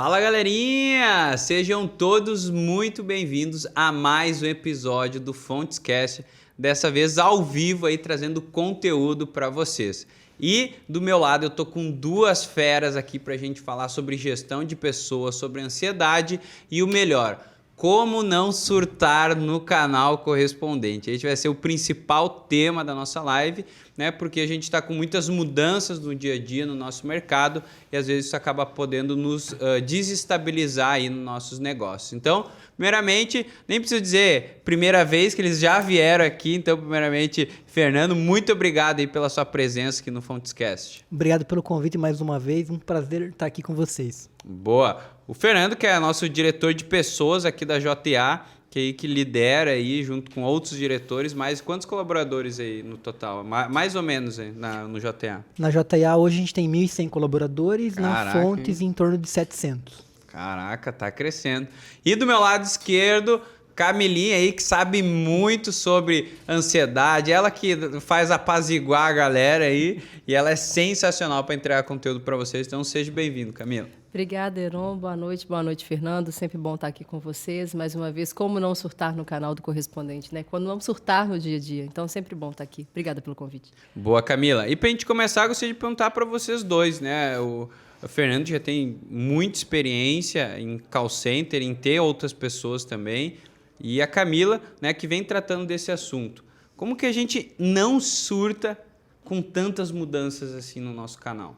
Fala galerinha! Sejam todos muito bem-vindos a mais um episódio do Fontescast, dessa vez ao vivo aí trazendo conteúdo para vocês. E do meu lado eu tô com duas feras aqui pra gente falar sobre gestão de pessoas, sobre ansiedade e o melhor, como não surtar no canal correspondente. Esse vai ser o principal tema da nossa live, né? Porque a gente está com muitas mudanças no dia a dia no nosso mercado e às vezes isso acaba podendo nos desestabilizar aí nos nossos negócios. Então, primeiramente, nem preciso dizer primeira vez que eles já vieram aqui. Então, primeiramente, Fernando, muito obrigado aí pela sua presença aqui no Fontescast. Obrigado pelo convite mais uma vez, um prazer estar aqui com vocês. Boa. O Fernando, que é nosso diretor de pessoas aqui da JTA, que lidera aí junto com outros diretores, mais quantos colaboradores aí no total? Mais ou menos aí no JTA? Na JTA hoje a gente tem 1.100 colaboradores, Caraca, na Fontes em torno de 700. Caraca, tá crescendo. E do meu lado esquerdo, Camilinha aí, que sabe muito sobre ansiedade, ela que faz apaziguar a galera aí, e ela é sensacional para entregar conteúdo para vocês, então seja bem-vindo, Camila. Obrigada, Heron. Boa noite, Fernando. Sempre bom estar aqui com vocês. Mais uma vez, como não surtar no canal do correspondente, né? Quando não surtar no dia a dia. Então, sempre bom estar aqui. Obrigada pelo convite. Boa, Camila. E pra gente começar, eu gostaria de perguntar para vocês dois, né? O Fernando já tem muita experiência em call center, em ter outras pessoas também. E a Camila, né, que vem tratando desse assunto. Como que a gente não surta com tantas mudanças assim no nosso canal?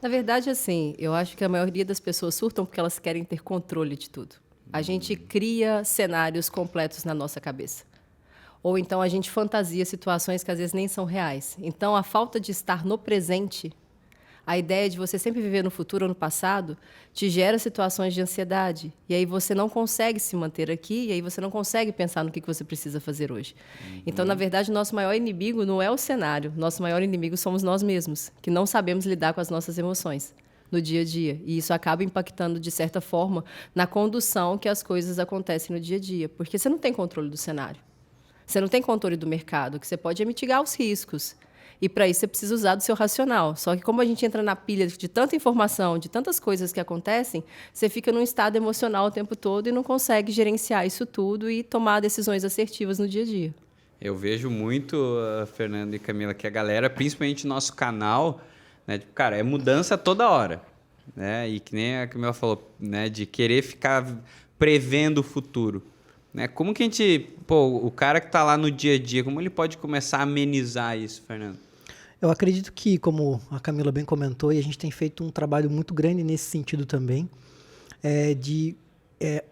Na verdade, assim, eu acho que a maioria das pessoas surtam porque elas querem ter controle de tudo. A gente cria cenários completos na nossa cabeça. Ou então a gente fantasia situações que às vezes nem são reais. Então, a falta de estar no presente, a ideia de você sempre viver no futuro ou no passado, te gera situações de ansiedade. E aí você não consegue se manter aqui, e aí você não consegue pensar no que você precisa fazer hoje. Então, na verdade, o nosso maior inimigo não é o cenário. Nosso maior inimigo somos nós mesmos, que não sabemos lidar com as nossas emoções no dia a dia. E isso acaba impactando, de certa forma, na condução que as coisas acontecem no dia a dia. Porque você não tem controle do cenário. Você não tem controle do mercado, que você pode é mitigar os riscos. E para isso você precisa usar do seu racional. Só que como a gente entra na pilha de tanta informação, de tantas coisas que acontecem, você fica num estado emocional o tempo todo e não consegue gerenciar isso tudo e tomar decisões assertivas no dia a dia. Eu vejo muito, Fernando e Camila, que a galera, principalmente no nosso canal, né, tipo, cara, é mudança toda hora. Né? E que nem a Camila falou, né, de querer ficar prevendo o futuro. Né? Como que a gente, o cara que está lá no dia a dia, como ele pode começar a amenizar isso, Fernando? Eu acredito que, como a Camila bem comentou, e a gente tem feito um trabalho muito grande nesse sentido também, de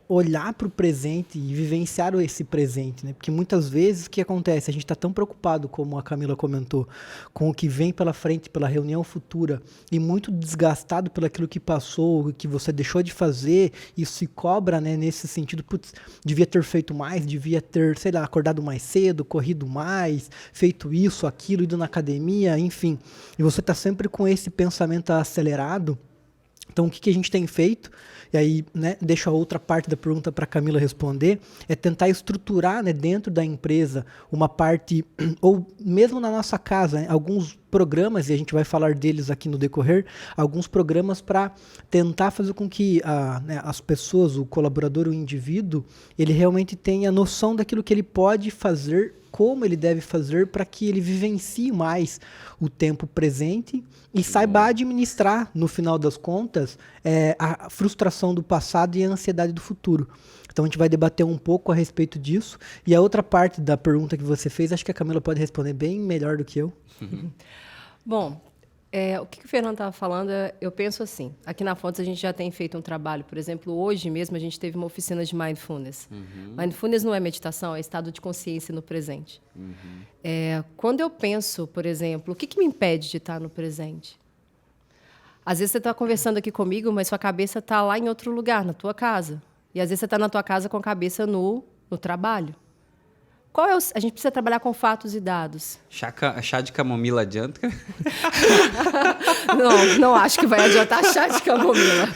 olhar para o presente e vivenciar esse presente, né? Porque muitas vezes o que acontece? A gente está tão preocupado, como a Camila comentou, com o que vem pela frente, pela reunião futura, e muito desgastado pelo aquilo que passou, que você deixou de fazer, e se cobra, né, nesse sentido, putz, devia ter feito mais, devia ter, sei lá, acordado mais cedo, corrido mais, feito isso, aquilo, ido na academia, enfim. E você está sempre com esse pensamento acelerado. Então, o que a gente tem feito, e aí, né, deixo a outra parte da pergunta para a Camila responder, é tentar estruturar, né, dentro da empresa uma parte, ou mesmo na nossa casa, né, alguns programas, e a gente vai falar deles aqui no decorrer, alguns programas para tentar fazer com que né, as pessoas, o colaborador, o indivíduo, ele realmente tenha noção daquilo que ele pode fazer, como ele deve fazer para que ele vivencie mais o tempo presente e saiba administrar, no final das contas, a frustração do passado e a ansiedade do futuro. Então a gente vai debater um pouco a respeito disso. E a outra parte da pergunta que você fez, acho que a Camila pode responder bem melhor do que eu. Bom, o que o Fernando estava falando, eu penso assim, aqui na Fontes a gente já tem feito um trabalho, por exemplo, hoje mesmo a gente teve uma oficina de Mindfulness. Mindfulness não é meditação, é estado de consciência no presente. Quando eu penso, por exemplo, o que me impede de estar no presente? Às vezes você está conversando aqui comigo, mas sua cabeça está lá em outro lugar, na tua casa. E às vezes você está na tua casa com a cabeça no trabalho. A gente precisa trabalhar com fatos e dados. Chá de camomila adianta? Não acho que vai adiantar chá de camomila.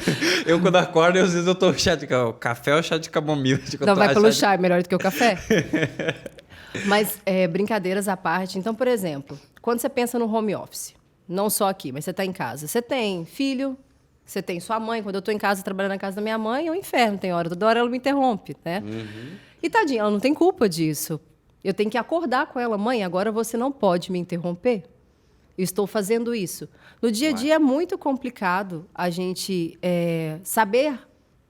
Eu, quando acordo, às vezes eu tomo chá de camomila. Café ou chá de camomila? Não, vai pelo chá, é melhor do que o café. Mas, brincadeiras à parte. Então, por exemplo, quando você pensa no home office, não só aqui, mas você está em casa, você tem filho, Você tem sua mãe. Quando eu estou em casa, trabalhando na casa da minha mãe, é um inferno. Tem hora, toda hora ela me interrompe, né? E tadinha, ela não tem culpa disso. Eu tenho que acordar com ela. Mãe, agora você não pode me interromper. Eu estou fazendo isso. No dia a dia é muito complicado a gente saber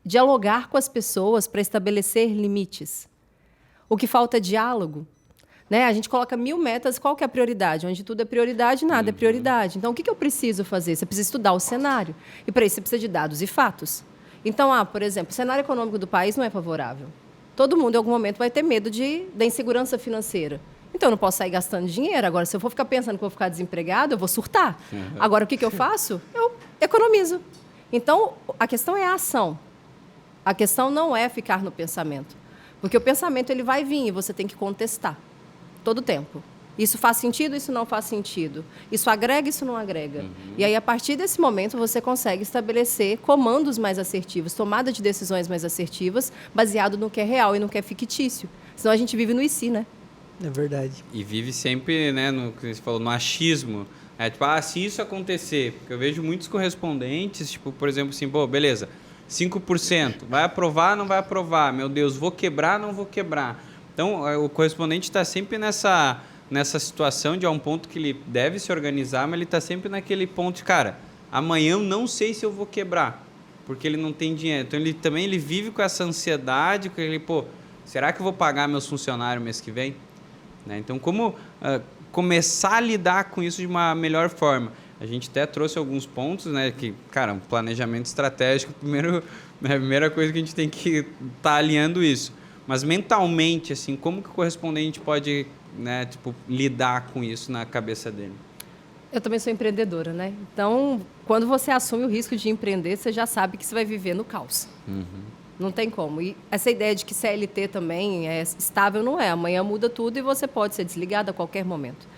dialogar com as pessoas para estabelecer limites. O que falta é diálogo. Né? A gente coloca 1000 metas, qual que é a prioridade? Onde tudo é prioridade, nada é prioridade. Então, o que eu preciso fazer? Você precisa estudar o cenário. E, para isso, você precisa de dados e fatos. Então, por exemplo, o cenário econômico do país não é favorável. Todo mundo, em algum momento, vai ter medo da insegurança financeira. Então, eu não posso sair gastando dinheiro. Agora, se eu for ficar pensando que vou ficar desempregado, eu vou surtar. Agora, o que eu faço? Eu economizo. Então, a questão é a ação. A questão não é ficar no pensamento. Porque o pensamento ele vai vir e você tem que contestar. Todo tempo. Isso faz sentido, isso não faz sentido. Isso agrega, isso não agrega. E aí, a partir desse momento, você consegue estabelecer comandos mais assertivos, tomada de decisões mais assertivas, baseado no que é real e no que é fictício. Senão a gente vive no IC, né? É verdade. E vive sempre, né, no que você falou, no achismo. Tipo, se isso acontecer, porque eu vejo muitos correspondentes, tipo, por exemplo, assim, beleza, 5%, vai aprovar, não vai aprovar, meu Deus, vou quebrar, não vou quebrar. Então, o correspondente está sempre nessa situação de um ponto que ele deve se organizar, mas ele está sempre naquele ponto de, cara, amanhã eu não sei se eu vou quebrar, porque ele não tem dinheiro. Então, ele vive com essa ansiedade, com ele, será que eu vou pagar meus funcionários mês que vem? Né? Então, como começar a lidar com isso de uma melhor forma? A gente até trouxe alguns pontos, né, que, cara, um planejamento estratégico, a primeira coisa que a gente tem que estar alinhando isso. Mas mentalmente, assim, como que o correspondente pode, né, lidar com isso na cabeça dele? Eu também sou empreendedora, né? Então, quando você assume o risco de empreender, você já sabe que você vai viver no caos. Não tem como. E essa ideia de que CLT também é estável, não é. Amanhã muda tudo e você pode ser desligado a qualquer momento.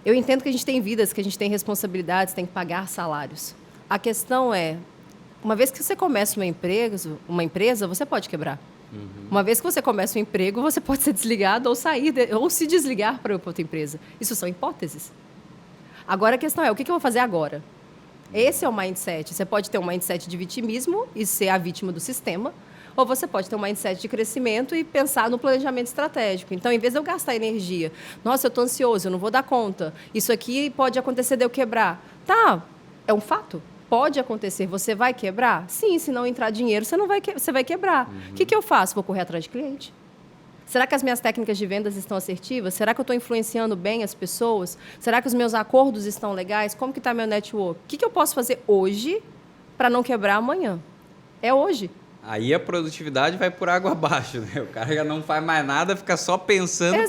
Eu entendo que a gente tem vidas, que a gente tem responsabilidades, tem que pagar salários. A questão é, uma vez que você começa uma empresa, você pode quebrar. Uma vez que você começa um emprego, você pode ser desligado ou sair, ou se desligar para outra empresa. Isso são hipóteses. Agora a questão é, o que eu vou fazer agora? Esse é o mindset. Você pode ter um mindset de vitimismo e ser a vítima do sistema, ou você pode ter um mindset de crescimento e pensar no planejamento estratégico. Então, em vez de eu gastar energia, nossa, eu estou ansioso, eu não vou dar conta, isso aqui pode acontecer de eu quebrar. Tá, é um fato. Pode acontecer, você vai quebrar? Sim, se não entrar dinheiro, você vai quebrar. O que eu faço? Vou correr atrás de cliente. Será que as minhas técnicas de vendas estão assertivas? Será que eu estou influenciando bem as pessoas? Será que os meus acordos estão legais? Como que está meu network? O que eu posso fazer hoje para não quebrar amanhã? É hoje. Aí a produtividade vai por água abaixo, né? O cara já não faz mais nada, fica só pensando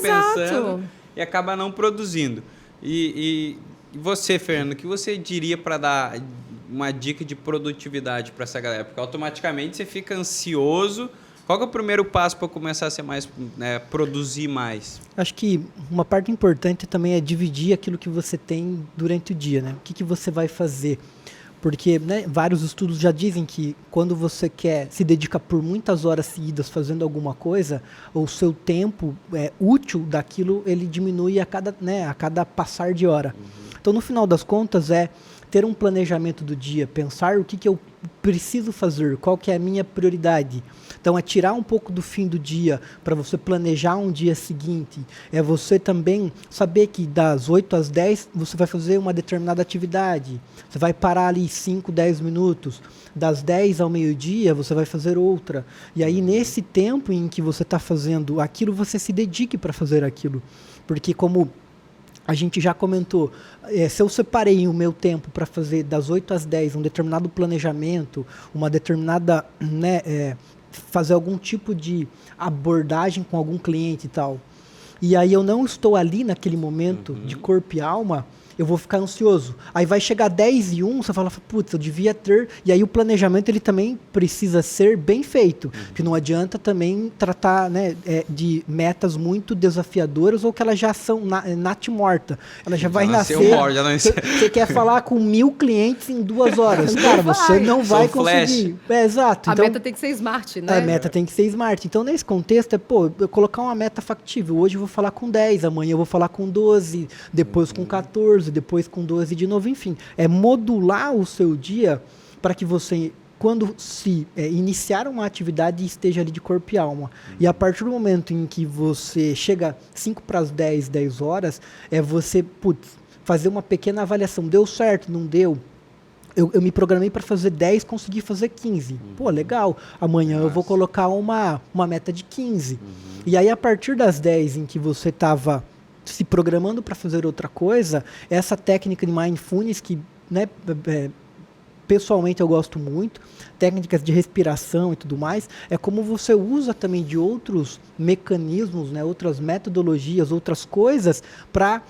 e acaba não produzindo. E você, Fernando, o que você diria para dar uma dica de produtividade para essa galera? Porque automaticamente você fica ansioso. Qual que é o primeiro passo para começar a ser mais, né, produzir mais? Acho que uma parte importante também é dividir aquilo que você tem durante o dia, né? O que você vai fazer? Porque, né, vários estudos já dizem que quando você se dedica por muitas horas seguidas fazendo alguma coisa, o seu tempo útil daquilo ele diminui a cada passar de hora. Então, no final das contas, ter um planejamento do dia, pensar o que eu preciso fazer, qual que é a minha prioridade. Então, é tirar um pouco do fim do dia para você planejar um dia seguinte. É você também saber que das 8 às 10 você vai fazer uma determinada atividade. Você vai parar ali 5, 10 minutos. Das 10 ao meio-dia você vai fazer outra. E aí, nesse tempo em que você está fazendo aquilo, você se dedique para fazer aquilo. Porque como a gente já comentou, se eu separei o meu tempo para fazer das 8 às 10 um determinado planejamento, uma determinada, fazer algum tipo de abordagem com algum cliente e tal, e aí eu não estou ali naquele momento de corpo e alma, eu vou ficar ansioso. Aí vai chegar 10 e 1, você fala, putz, eu devia ter... E aí o planejamento ele também precisa ser bem feito. Porque não adianta também tratar, né, de metas muito desafiadoras ou que elas já são natimorta. Ela já vai nascer... Você quer falar com 1000 clientes em 2 horas. Cara, você não vai conseguir. Exato. A meta tem que ser smart, né? A meta tem que ser smart. Então, nesse contexto, eu colocar uma meta factível. Hoje eu vou falar com 10, amanhã eu vou falar com 12, depois com 14, depois com 12 de novo, enfim. É modular o seu dia para que você, quando se iniciar uma atividade, esteja ali de corpo e alma. E a partir do momento em que você chega 5 para as 10 horas, você fazer uma pequena avaliação. Deu certo? Não deu? Eu me programei para fazer 10, consegui fazer 15. Pô, legal. Amanhã eu vou colocar uma meta de 15. E aí, a partir das 10 em que você estava se programando para fazer outra coisa, essa técnica de mindfulness que, né, pessoalmente eu gosto muito, técnicas de respiração e tudo mais, é como você usa também de outros mecanismos, né, outras metodologias, outras coisas para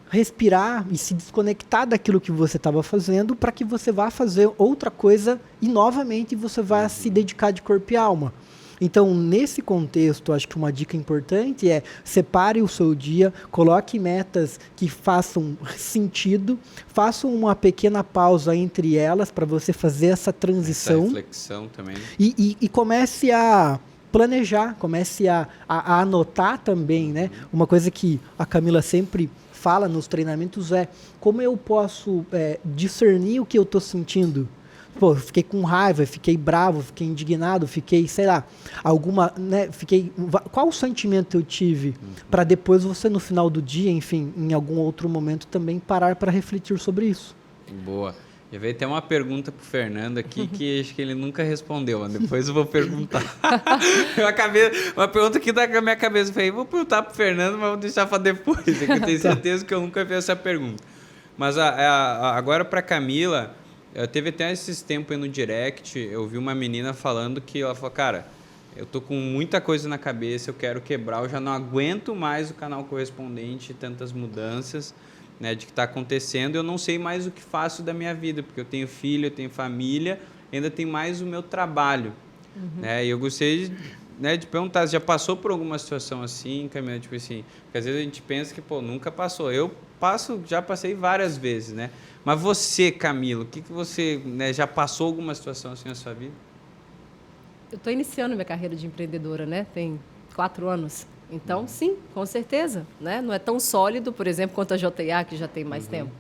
respirar e se desconectar daquilo que você estava fazendo para que você vá fazer outra coisa e novamente você vai se dedicar de corpo e alma. Então, nesse contexto, acho que uma dica importante é separe o seu dia, coloque metas que façam sentido, faça uma pequena pausa entre elas para você fazer essa transição. Essa reflexão também. E comece a planejar, comece a anotar também, né? Uma coisa que a Camila sempre fala nos treinamentos é como eu posso discernir o que eu estou sentindo. Pô, fiquei com raiva, fiquei bravo, fiquei indignado, fiquei, sei lá, qual sentimento eu tive para depois você no final do dia, enfim, em algum outro momento também parar para refletir sobre isso. Boa. Já veio até uma pergunta pro Fernando aqui que acho que ele nunca respondeu, mas depois eu vou perguntar. Uma pergunta que tá na minha cabeça. Eu falei, vou perguntar pro Fernando, mas vou deixar para depois. É que eu tenho certeza que eu nunca vi essa pergunta. Mas agora para Camila, eu teve até esses tempos aí no direct, eu vi uma menina falando que ela falou, cara, eu tô com muita coisa na cabeça, eu quero quebrar, eu já não aguento mais o canal correspondente, tantas mudanças, né, de que está acontecendo, eu não sei mais o que faço da minha vida, porque eu tenho filho, eu tenho família, ainda tem mais o meu trabalho. Né, e eu gostaria de perguntar, já passou por alguma situação assim, Camila, tipo assim, porque às vezes a gente pensa que, nunca passou. Eu já passei várias vezes, né? Mas você, Camila, o que você, né, já passou alguma situação assim na sua vida? Eu estou iniciando minha carreira de empreendedora, né? Tem 4 anos. Então, sim, com certeza, né? Não é tão sólido, por exemplo, quanto a JA, que já tem mais tempo.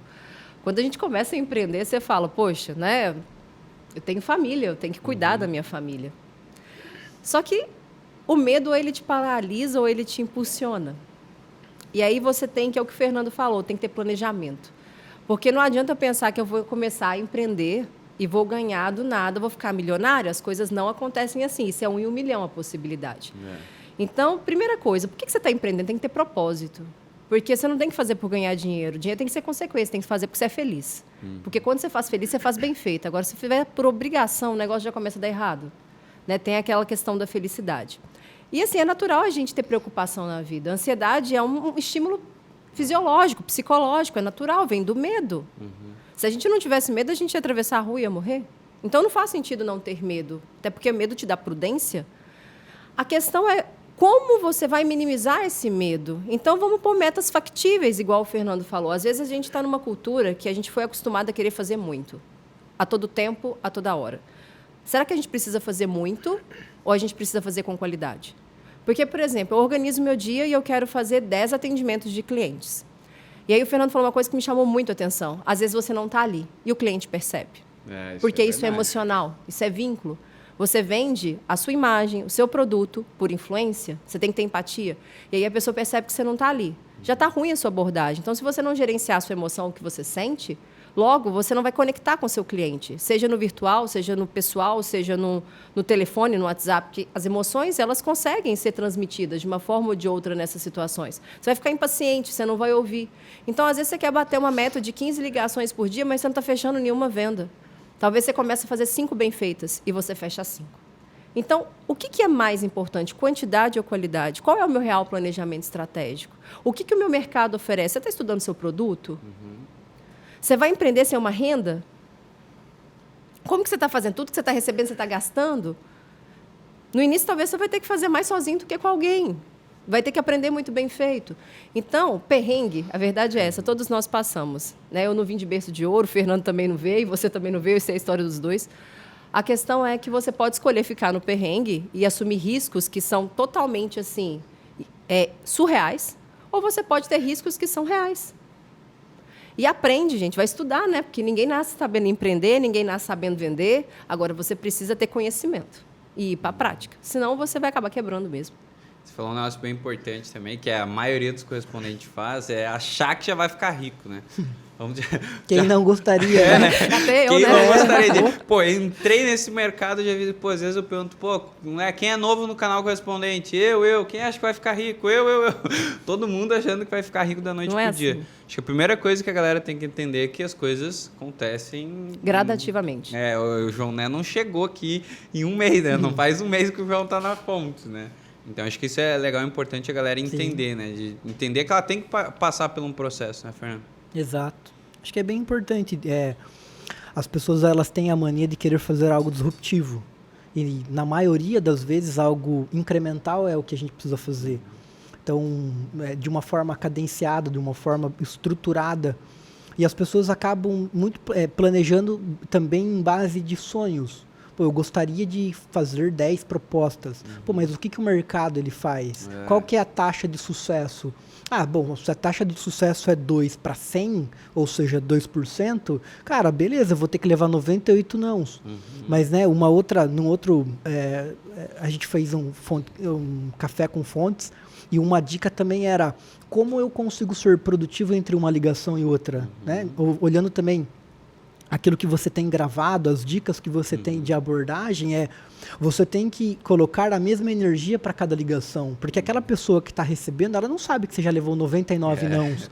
Quando a gente começa a empreender, você fala, poxa, né? Eu tenho família, eu tenho que cuidar da minha família. Só que o medo, ou ele te paralisa, ou ele te impulsiona. E aí você tem, que é o que o Fernando falou, tem que ter planejamento. Porque não adianta pensar que eu vou começar a empreender e vou ganhar do nada, vou ficar milionário. As coisas não acontecem assim. Isso é 1 em 1 milhão a possibilidade. Então, primeira coisa, por que você está empreendendo? Tem que ter propósito. Porque você não tem que fazer por ganhar dinheiro. Dinheiro tem que ser consequência, tem que fazer porque você é feliz. Porque quando você faz feliz, você faz bem feito. Agora, se fizer por obrigação, o negócio já começa a dar errado. Né? Tem aquela questão da felicidade. E, assim, é natural a gente ter preocupação na vida. A ansiedade é um estímulo fisiológico, psicológico, é natural, vem do medo. Se a gente não tivesse medo, a gente ia atravessar a rua e ia morrer. Então, não faz sentido não ter medo. Até porque o medo te dá prudência. A questão é como você vai minimizar esse medo. Então, vamos pôr metas factíveis, igual o Fernando falou. Às vezes, a gente está numa cultura que a gente foi acostumado a querer fazer muito. A todo tempo, a toda hora. Será que a gente precisa fazer muito ou a gente precisa fazer com qualidade? Porque, por exemplo, eu organizo meu dia e eu quero fazer 10 atendimentos de clientes. E aí o Fernando falou uma coisa que me chamou muito a atenção. Às vezes você não está ali e o cliente percebe. Porque isso é emocional, isso é vínculo. Você vende a sua imagem, o seu produto por influência, você tem que ter empatia. E aí a pessoa percebe que você não está ali. Já está ruim a sua abordagem. Então, se você não gerenciar a sua emoção, o que você sente, logo você não vai conectar com o seu cliente. Seja no virtual, seja no pessoal, seja no telefone, no WhatsApp. Porque as emoções, elas conseguem ser transmitidas de uma forma ou de outra nessas situações. Você vai ficar impaciente, você não vai ouvir. Então, às vezes, você quer bater uma meta de 15 ligações por dia, mas você não está fechando nenhuma venda. Talvez você comece a fazer 5 bem feitas e você fecha 5. Então, o que é mais importante, quantidade ou qualidade? Qual é o meu real planejamento estratégico? O que o meu mercado oferece? Você está estudando seu produto? Você vai empreender sem uma renda? Como que você está fazendo? Tudo que você está recebendo, você está gastando? No início, talvez você vai ter que fazer mais sozinho do que com alguém. Vai ter que aprender muito bem feito. Então, perrengue, a verdade é essa, todos nós passamos. Né? Eu não vim de berço de ouro, o Fernando também não veio, você também não veio, isso é a história dos dois. A questão é que você pode escolher ficar no perrengue e assumir riscos que são totalmente assim, surreais, ou você pode ter riscos que são reais. E aprende, gente, vai estudar, né? Porque ninguém nasce sabendo empreender, ninguém nasce sabendo vender. Agora, você precisa ter conhecimento e ir para a prática. Senão, você vai acabar quebrando mesmo. Você falou um negócio bem importante também, que a maioria dos correspondentes faz é achar que já vai ficar rico, né? Quem não gostaria, né? Até eu, Quem né? não gostaria de... Pô, entrei nesse mercado, já vi, pô, às vezes eu pergunto, pô, quem é novo no canal correspondente? Eu. Quem acha que vai ficar rico? Eu. Todo mundo achando que vai ficar rico da noite Não pro é dia. assim. Acho que a primeira coisa que a galera tem que entender é que as coisas acontecem... Gradativamente. O João Né não chegou aqui em um mês, né? Não faz um mês que o João tá na fonte, né? Então, acho que isso é legal, importante a galera entender, né? De entender que ela tem que passar por um processo, né, Fernando? Exato. Acho que é bem importante. As pessoas elas têm a mania de querer fazer algo disruptivo. E, na maioria das vezes, algo incremental é o que a gente precisa fazer. Então, de uma forma cadenciada, de uma forma estruturada. E as pessoas acabam muito planejando também em base de sonhos. Pô, eu gostaria de fazer 10 propostas. Pô, mas o que o mercado ele faz? Qual que é a taxa de sucesso? Ah, bom, se a taxa de sucesso é 2 para 100, ou seja, 2%, cara, beleza, eu vou ter que levar 98 nãos. Mas, né, a gente fez um café com fontes, e uma dica também era como eu consigo ser produtivo entre uma ligação e outra, né? Olhando também aquilo que você tem gravado, as dicas que você tem de abordagem você tem que colocar a mesma energia para cada ligação, porque aquela pessoa que está recebendo, ela não sabe que você já levou 99 nãos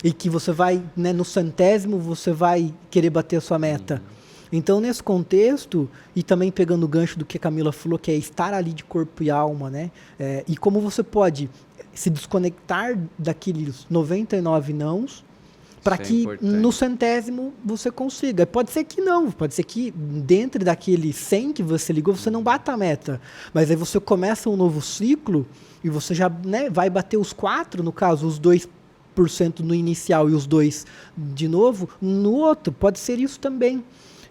e que você vai, né, no centésimo, você vai querer bater a sua meta. Então, nesse contexto, e também pegando o gancho do que a Camila falou, que é estar ali de corpo e alma, né? E como você pode se desconectar daqueles 99 nãos para que no centésimo você consiga. Pode ser que não, pode ser que dentro daquele 100 que você ligou, você não bata a meta. Mas aí você começa um novo ciclo e você já, né, vai bater os 4, no caso, os 2% no inicial e os 2 de novo, no outro. Pode ser isso também.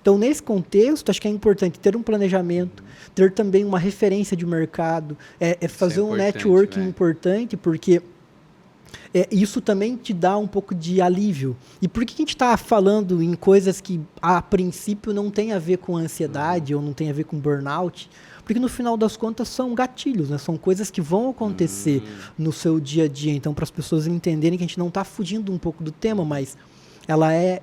Então, nesse contexto, acho que é importante ter um planejamento, ter também uma referência de mercado, fazer um networking importante, porque... isso também te dá um pouco de alívio. E por que a gente está falando em coisas que, a princípio, não tem a ver com ansiedade ou não tem a ver com burnout? Porque, no final das contas, são gatilhos, né? São coisas que vão acontecer no seu dia a dia. Então, para as pessoas entenderem que a gente não está fugindo um pouco do tema, mas ela é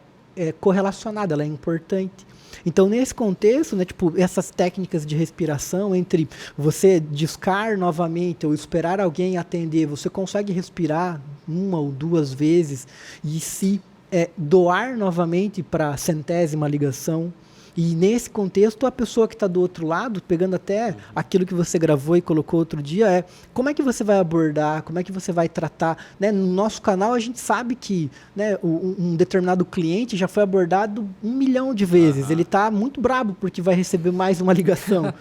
correlacionada, ela é importante. Então, nesse contexto, né, tipo, essas técnicas de respiração, entre você discar novamente ou esperar alguém atender, você consegue respirar 1 ou 2 vezes e se doar novamente para a 100ª ligação. E nesse contexto, a pessoa que está do outro lado, pegando até aquilo que você gravou e colocou outro dia, como é que você vai abordar, como é que você vai tratar, né? No nosso canal, a gente sabe que, né, um determinado cliente já foi abordado 1 milhão de vezes. Ele está muito brabo porque vai receber mais uma ligação.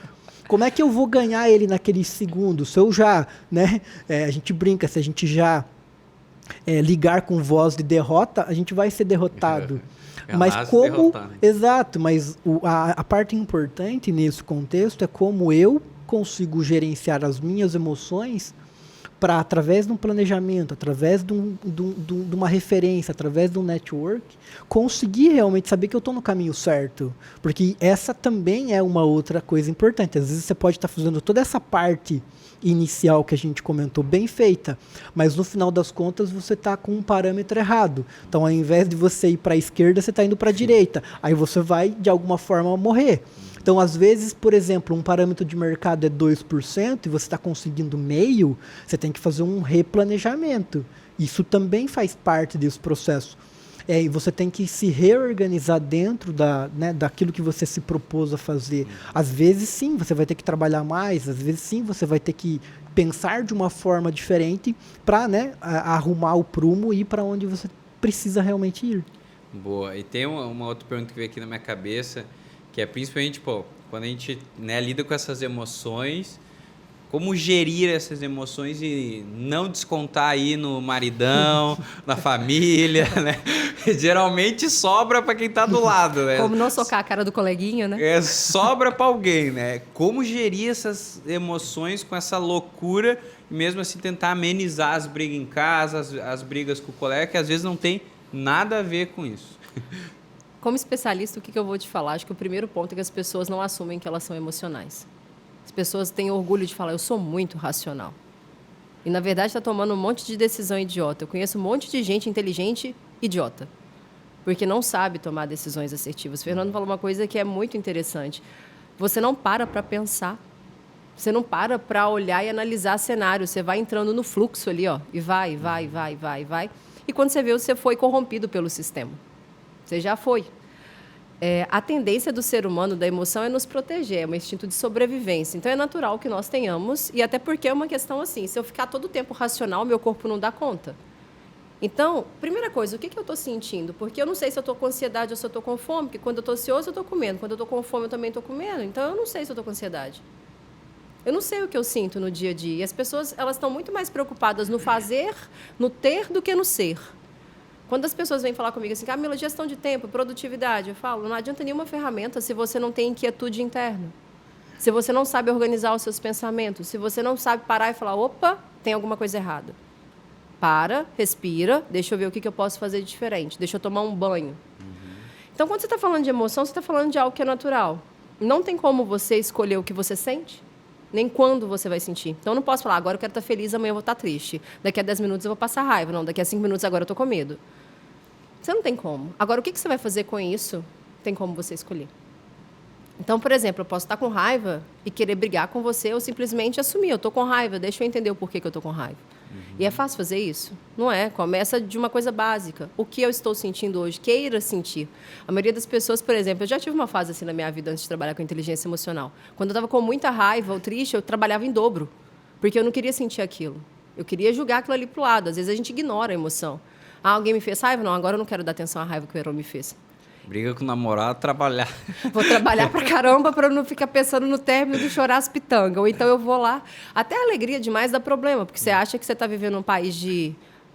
Como é que eu vou ganhar ele naqueles segundos? Se eu já, né, a gente brinca, se a gente já ligar com voz de derrota, a gente vai ser derrotado. Mas como... Exato, mas a parte importante nesse contexto é como eu consigo gerenciar as minhas emoções para, através de um planejamento, através de uma referência, através de um network, conseguir realmente saber que eu estou no caminho certo. Porque essa também é uma outra coisa importante. Às vezes você pode estar fazendo toda essa parte inicial que a gente comentou bem feita, mas no final das contas você está com um parâmetro errado. Então, ao invés de você ir para a esquerda, você está indo para a direita. Aí você vai, de alguma forma, morrer. Então, às vezes, por exemplo, um parâmetro de mercado é 2% e você está conseguindo meio, você tem que fazer um replanejamento. Isso também faz parte desse processo. E você tem que se reorganizar dentro daquilo que você se propôs a fazer. Às vezes, sim, você vai ter que trabalhar mais. Às vezes, sim, você vai ter que pensar de uma forma diferente para, né, arrumar o prumo e ir para onde você precisa realmente ir. Boa. E tem uma outra pergunta que veio aqui na minha cabeça, que é principalmente, quando a gente, né, lida com essas emoções... Como gerir essas emoções e não descontar aí no maridão, na família, né? Geralmente sobra para quem tá do lado, né? Como não socar a cara do coleguinha, né? Sobra para alguém, né? Como gerir essas emoções com essa loucura e mesmo assim tentar amenizar as brigas em casa, as brigas com o colega, que às vezes não tem nada a ver com isso. Como especialista, o que eu vou te falar? Acho que o primeiro ponto é que as pessoas não assumem que elas são emocionais. As pessoas têm orgulho de falar, eu sou muito racional. E, na verdade, está tomando um monte de decisão idiota. Eu conheço um monte de gente inteligente idiota, porque não sabe tomar decisões assertivas. O Fernando falou uma coisa que é muito interessante. Você não para pensar. Você não para olhar e analisar cenário. Você vai entrando no fluxo ali, ó, e vai. E quando você vê, você foi corrompido pelo sistema. Você já foi. A tendência do ser humano, da emoção, é nos proteger, é um instinto de sobrevivência. Então, é natural que nós tenhamos, e até porque é uma questão assim, se eu ficar todo o tempo racional, meu corpo não dá conta. Então, primeira coisa, o que eu estou sentindo? Porque eu não sei se eu estou com ansiedade ou se eu estou com fome, porque quando eu estou ansioso, eu estou comendo. Quando eu estou com fome, eu também estou comendo. Então, eu não sei se eu estou com ansiedade. Eu não sei o que eu sinto no dia a dia. E as pessoas, elas estão muito mais preocupadas no fazer, no ter, do que no ser. Quando as pessoas vêm falar comigo assim, Camila, gestão de tempo, produtividade, eu falo, não adianta nenhuma ferramenta se você não tem inquietude interna. Se você não sabe organizar os seus pensamentos, se você não sabe parar e falar, opa, tem alguma coisa errada. Para, respira, deixa eu ver o que eu posso fazer de diferente, deixa eu tomar um banho. Então, quando você está falando de emoção, você está falando de algo que é natural. Não tem como você escolher o que você sente, nem quando você vai sentir. Então, eu não posso falar, agora eu quero estar feliz, amanhã eu vou estar triste. Daqui a 10 minutos eu vou passar raiva. Não, daqui a 5 minutos agora eu estou com medo. Você não tem como. Agora, o que você vai fazer com isso, tem como você escolher. Então, por exemplo, eu posso estar com raiva e querer brigar com você ou simplesmente assumir, eu estou com raiva, deixa eu entender o porquê que eu estou com raiva. E é fácil fazer isso? Não é. Começa de uma coisa básica. O que eu estou sentindo hoje? Queira sentir. A maioria das pessoas, por exemplo, eu já tive uma fase assim na minha vida antes de trabalhar com inteligência emocional. Quando eu estava com muita raiva ou triste, eu trabalhava em dobro, porque eu não queria sentir aquilo. Eu queria julgar aquilo ali para o lado. Às vezes a gente ignora a emoção. Ah, alguém me fez raiva? Não, agora eu não quero dar atenção à raiva que o Heron me fez. Briga com o namorado, trabalhar. Vou trabalhar pra caramba para não ficar pensando no término de chorar as pitangas. Ou então eu vou lá. Até a alegria demais dá problema, porque você acha que você está vivendo num país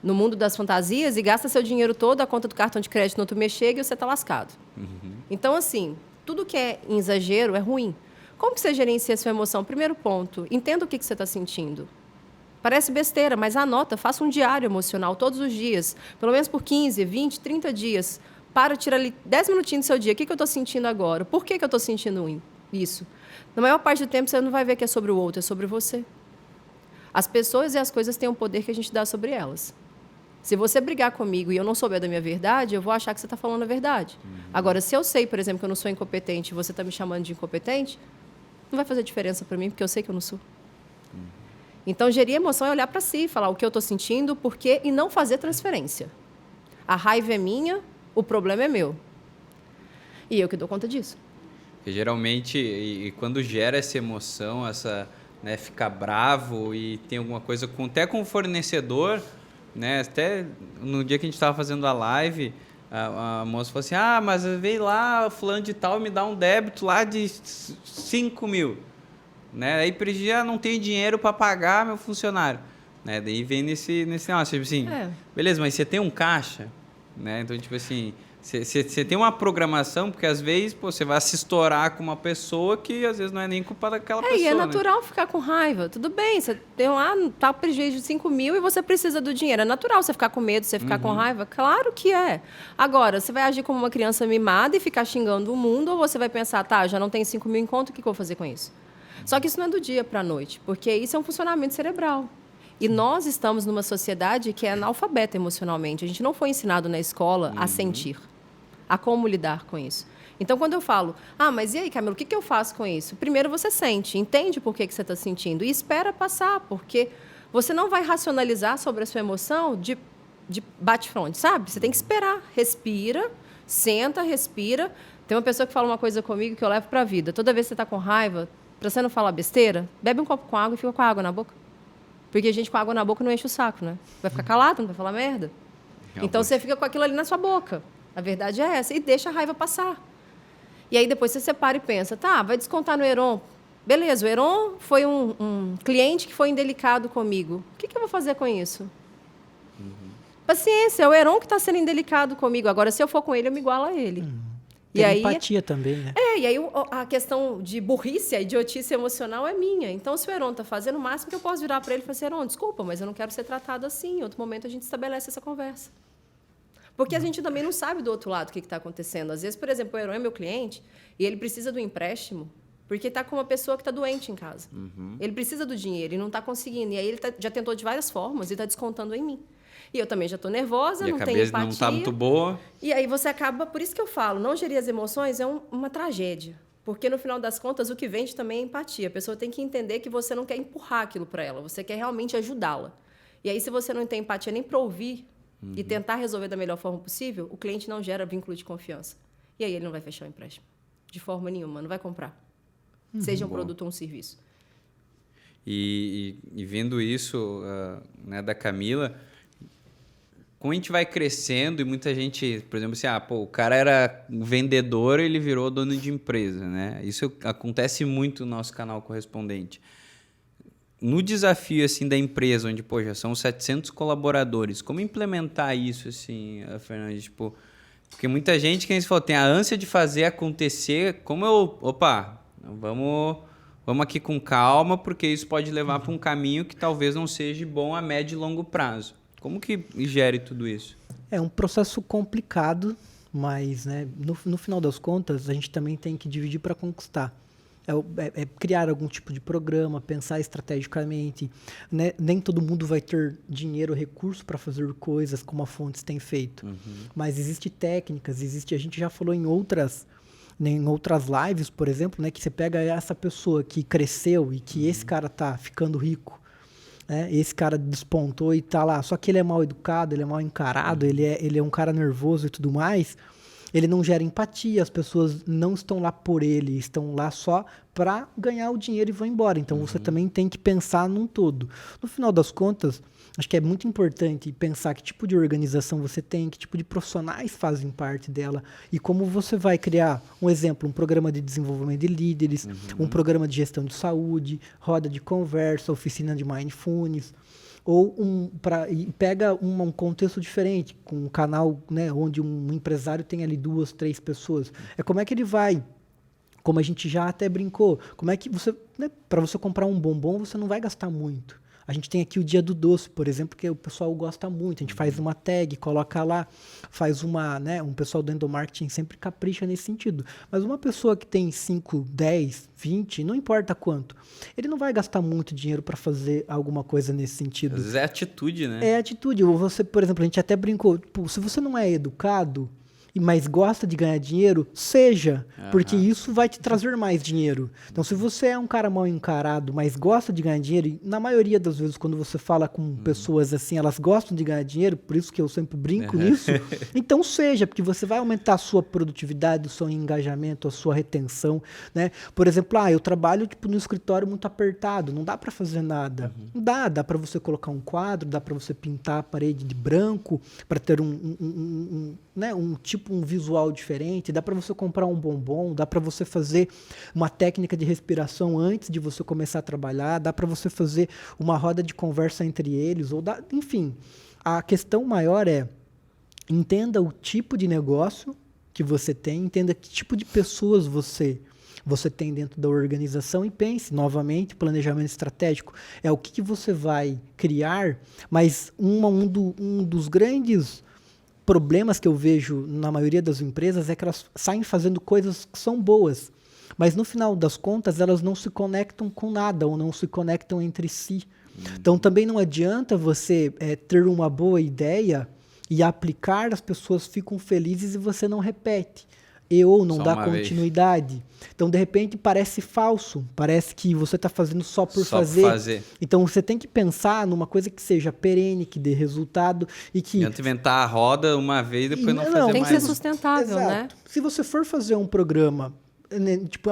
no mundo das fantasias e gasta seu dinheiro todo, a conta do cartão de crédito no outro mês chega e você está lascado. Então, assim, tudo que é em exagero é ruim. Como que você gerencia a sua emoção? Primeiro ponto, entenda o que você está sentindo. Parece besteira, mas anota, faça um diário emocional todos os dias, pelo menos por 15, 20, 30 dias. Para, tira ali 10 minutinhos do seu dia. O que eu estou sentindo agora? Por que eu estou sentindo isso? Na maior parte do tempo, você não vai ver que é sobre o outro, é sobre você. As pessoas e as coisas têm um poder que a gente dá sobre elas. Se você brigar comigo e eu não souber da minha verdade, eu vou achar que você está falando a verdade. Agora, se eu sei, por exemplo, que eu não sou incompetente e você está me chamando de incompetente, não vai fazer diferença para mim, porque eu sei que eu não sou. Então, gerir emoção é olhar para si, falar o que eu estou sentindo, por quê, e não fazer transferência. A raiva é minha, o problema é meu. E eu que dou conta disso. Porque geralmente, e quando gera essa emoção, né, fica bravo e tem alguma coisa, até com o fornecedor, né, até no dia que a gente estava fazendo a live, a moça falou assim, mas veio lá, fulano de tal, me dá um débito lá de 5 mil. Né? Aí já não tenho dinheiro para pagar meu funcionário. Né? Daí vem nesse negócio, tipo assim, beleza, mas você tem um caixa? Né? Então, tipo assim, você tem uma programação, porque às vezes você vai se estourar com uma pessoa que às vezes não é nem culpa daquela pessoa. E é natural, né, ficar com raiva. Tudo bem, você tem lá, tá prejuízo de 5 mil e você precisa do dinheiro. É natural você ficar com medo, você ficar com raiva? Claro que é. Agora, você vai agir como uma criança mimada e ficar xingando o mundo, ou você vai pensar, tá, já não tenho 5 mil em conta, o que eu vou fazer com isso? Só que isso não é do dia para a noite, porque isso é um funcionamento cerebral. E nós estamos numa sociedade que é analfabeta emocionalmente. A gente não foi ensinado na escola a sentir, a como lidar com isso. Então, quando eu falo, mas e aí, Camila, o que eu faço com isso? Primeiro você sente, entende por que você está sentindo e espera passar, porque você não vai racionalizar sobre a sua emoção de bate-fronte, sabe? Você tem que esperar, respira, senta, respira. Tem uma pessoa que fala uma coisa comigo que eu levo para a vida. Toda vez que você está com raiva, para você não falar besteira, bebe um copo com água e fica com a água na boca. Porque a gente com água na boca não enche o saco, né? Vai ficar calado, não vai falar merda. Então, você fica com aquilo ali na sua boca. A verdade é essa. E deixa a raiva passar. E aí, depois você separa e pensa, vai descontar no Heron. Beleza, o Heron foi um cliente que foi indelicado comigo. O que eu vou fazer com isso? Paciência, é o Heron que está sendo indelicado comigo. Agora, se eu for com ele, eu me igualo a ele. Tem empatia também, né? E aí a questão de burrice, a idiotice emocional é minha. Então, se o Heron está fazendo, o máximo que eu posso virar para ele e falar assim, Heron, desculpa, mas eu não quero ser tratado assim. Em outro momento, a gente estabelece essa conversa. Porque a gente também não sabe do outro lado o que está acontecendo. Às vezes, por exemplo, o Heron é meu cliente e ele precisa do empréstimo porque está com uma pessoa que está doente em casa. Ele precisa do dinheiro e não está conseguindo. E aí ele já tentou de várias formas e está descontando em mim. E eu também já estou nervosa, E não a tenho cabeça empatia. não está muito boa. E aí você acaba... Por isso que eu falo, não gerir as emoções é uma tragédia. Porque, no final das contas, o que vende também é empatia. A pessoa tem que entender que você não quer empurrar aquilo para ela, você quer realmente ajudá-la. E aí, se você não tem empatia nem para ouvir e tentar resolver da melhor forma possível, o cliente não gera vínculo de confiança. E aí ele não vai fechar o empréstimo. De forma nenhuma, não vai comprar. Seja um produto ou um serviço. E vendo isso né, da Camila, como a gente vai crescendo e muita gente, por exemplo, assim, o cara era vendedor, ele virou dono de empresa, né? Isso acontece muito no nosso canal correspondente. No desafio assim da empresa, onde já são 700 colaboradores, como implementar isso, assim, Fernanda? Tipo, porque muita gente, que a gente falou, tem a ânsia de fazer acontecer, vamos aqui com calma, porque isso pode levar para um caminho que talvez não seja bom a médio e longo prazo. Como que gere tudo isso? É um processo complicado, mas né, no final das contas, a gente também tem que dividir para conquistar. É criar algum tipo de programa, pensar estrategicamente. Né? Nem todo mundo vai ter dinheiro, recurso para fazer coisas como a Fontes tem feito. Mas existem técnicas, a gente já falou em outras lives, por exemplo, né, que você pega essa pessoa que cresceu e que esse cara tá ficando rico, né, esse cara despontou e tá lá, só que ele é mal educado, ele é mal encarado, ele é um cara nervoso e tudo mais, ele não gera empatia, as pessoas não estão lá por ele, estão lá só para ganhar o dinheiro e vão embora. Então você também tem que pensar num todo. No final das contas, acho que é muito importante pensar que tipo de organização você tem, que tipo de profissionais fazem parte dela e como você vai criar, um exemplo, um programa de desenvolvimento de líderes, um programa de gestão de saúde, roda de conversa, oficina de mindfulness, ou pega um contexto diferente, com um canal, né, onde um empresário tem ali 2, 3 pessoas. É como é que ele vai, como a gente já até brincou, como é que você, né, para você comprar um bombom, você não vai gastar muito. A gente tem aqui o Dia do Doce, por exemplo, que o pessoal gosta muito. A gente faz uma tag, coloca lá, faz um pessoal do endomarketing sempre capricha nesse sentido. Mas uma pessoa que tem 5, 10, 20, não importa quanto, ele não vai gastar muito dinheiro para fazer alguma coisa nesse sentido. Às vezes é atitude, né? É atitude. Ou você, por exemplo, a gente até brincou, se você não é educado, mas gosta de ganhar dinheiro, seja, porque isso vai te trazer mais dinheiro. Então, se você é um cara mal encarado, mas gosta de ganhar dinheiro, e na maioria das vezes, quando você fala com pessoas assim, elas gostam de ganhar dinheiro, por isso que eu sempre brinco nisso, então seja, porque você vai aumentar a sua produtividade, o seu engajamento, a sua retenção, né? Por exemplo, eu trabalho no escritório muito apertado, não dá para fazer nada. Não dá para você colocar um quadro, dá para você pintar a parede de branco, para ter um visual diferente, dá para você comprar um bombom, dá para você fazer uma técnica de respiração antes de você começar a trabalhar, dá para você fazer uma roda de conversa entre eles, enfim. A questão maior é, entenda o tipo de negócio que você tem, entenda que tipo de pessoas você tem dentro da organização e pense, novamente, planejamento estratégico. É o que você vai criar, mas um dos grandes problemas que eu vejo na maioria das empresas é que elas saem fazendo coisas que são boas, mas no final das contas elas não se conectam com nada ou não se conectam entre si. Então também não adianta você ter uma boa ideia e aplicar, as pessoas ficam felizes e você não repete. Ou não dá continuidade. Então, de repente, parece falso. Parece que você está fazendo só por fazer. Então, você tem que pensar numa coisa que seja perene, que dê resultado e que... Não inventar a roda uma vez e depois não fazer mais. Tem que ser sustentável, né? Se você for fazer um programa,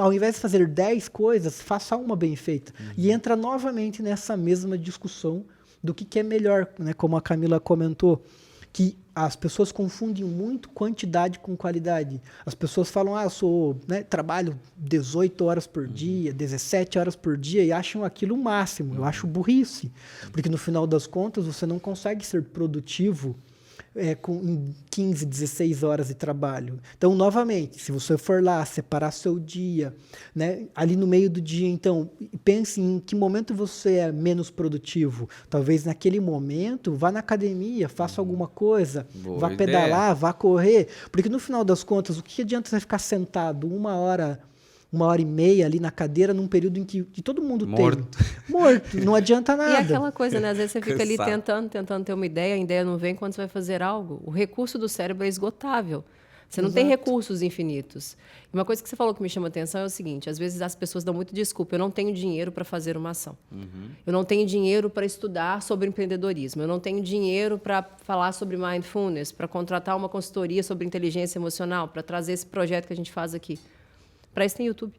ao invés de fazer 10 coisas, faça uma bem feita. E entra novamente nessa mesma discussão do que é melhor, né? Como a Camila comentou, que as pessoas confundem muito quantidade com qualidade. As pessoas falam, trabalho 18 horas por dia, 17 horas por dia e acham aquilo o máximo. Eu acho burrice, porque no final das contas você não consegue ser produtivo em 15, 16 horas de trabalho. Então, novamente, se você for lá separar seu dia, né, ali no meio do dia, então, pense em que momento você é menos produtivo. Talvez naquele momento, vá na academia, faça alguma coisa, Boa vá ideia. pedalar, vá correr. Porque no final das contas, o que adianta você ficar sentado 1 hora e meia ali na cadeira num período em que todo mundo Morto. tem. Morto. Não adianta nada. E aquela coisa, né? Às vezes você fica ali Cansado. tentando ter uma ideia, a ideia não vem quando você vai fazer algo. O recurso do cérebro é esgotável. Você não tem recursos infinitos. E uma coisa que você falou que me chama a atenção é o seguinte: às vezes as pessoas dão muito desculpa. Eu não tenho dinheiro para fazer uma ação. Eu não tenho dinheiro para estudar sobre empreendedorismo. Eu não tenho dinheiro para falar sobre mindfulness, para contratar uma consultoria sobre inteligência emocional, para trazer esse projeto que a gente faz aqui. Para isso tem YouTube.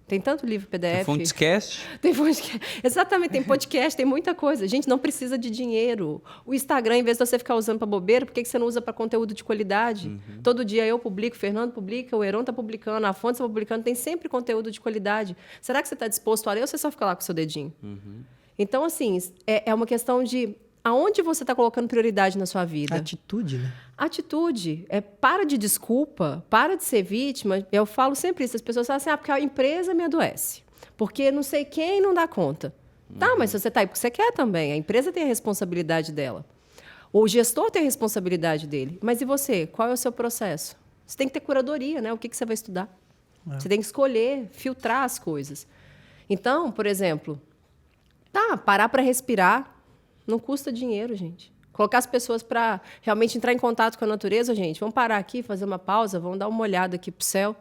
Tem tanto livro PDF. Fontscast. Tem podcast. Exatamente, tem podcast, tem muita coisa. Gente, não precisa de dinheiro. O Instagram, em vez de você ficar usando para bobeira, por que você não usa para conteúdo de qualidade? Todo dia eu publico, o Fernando publica, o Heron está publicando, a Fonte está publicando, tem sempre conteúdo de qualidade. Será que você está disposto a ler ou você só fica lá com o seu dedinho? Então, assim, é uma questão de aonde você está colocando prioridade na sua vida. Atitude, né? Atitude. Para de desculpa, para de ser vítima. Eu falo sempre isso. As pessoas falam assim, porque a empresa me adoece. Porque não sei quem não dá conta. Tá, mas se você está aí porque você quer também. A empresa tem a responsabilidade dela. O gestor tem a responsabilidade dele. Mas e você? Qual é o seu processo? Você tem que ter curadoria, né? O que você vai estudar? Você tem que escolher, filtrar as coisas. Então, por exemplo, parar para respirar não custa dinheiro, gente. Colocar as pessoas para realmente entrar em contato com a natureza, gente. Vamos parar aqui, fazer uma pausa, vamos dar uma olhada aqui para o céu.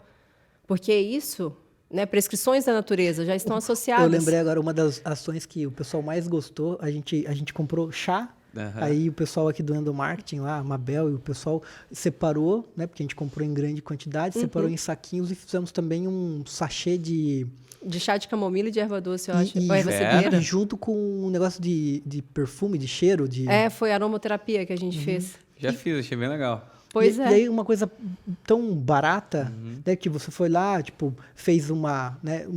Porque isso, né, prescrições da natureza já estão associadas. Eu lembrei agora, uma das ações que o pessoal mais gostou, a gente comprou chá. Aí o pessoal aqui do endomarketing lá, a Mabel e o pessoal separou, né? Porque a gente comprou em grande quantidade, separou em saquinhos e fizemos também um sachê de chá de camomila e de erva doce, eu acho. E, Ou erva cidreira. e junto com um negócio de perfume, de cheiro. Foi a aromaterapia que a gente fez. Já fiz, achei bem legal. Pois E aí uma coisa tão barata, né, que você foi lá, tipo, fez um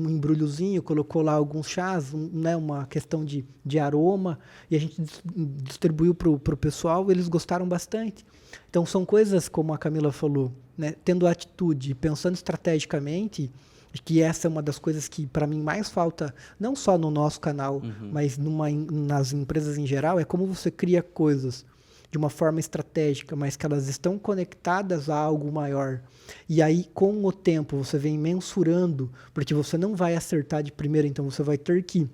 embrulhozinho, colocou lá alguns chás, né, uma questão de aroma, e a gente distribuiu pro pessoal, eles gostaram bastante. Então são coisas, como a Camila falou, né, tendo atitude, pensando estrategicamente, que essa é uma das coisas que para mim mais falta, não só no nosso canal, mas nas empresas em geral, é como você cria coisas de uma forma estratégica, mas que elas estão conectadas a algo maior. E aí, com o tempo, você vem mensurando, porque você não vai acertar de primeira, então você vai ter que,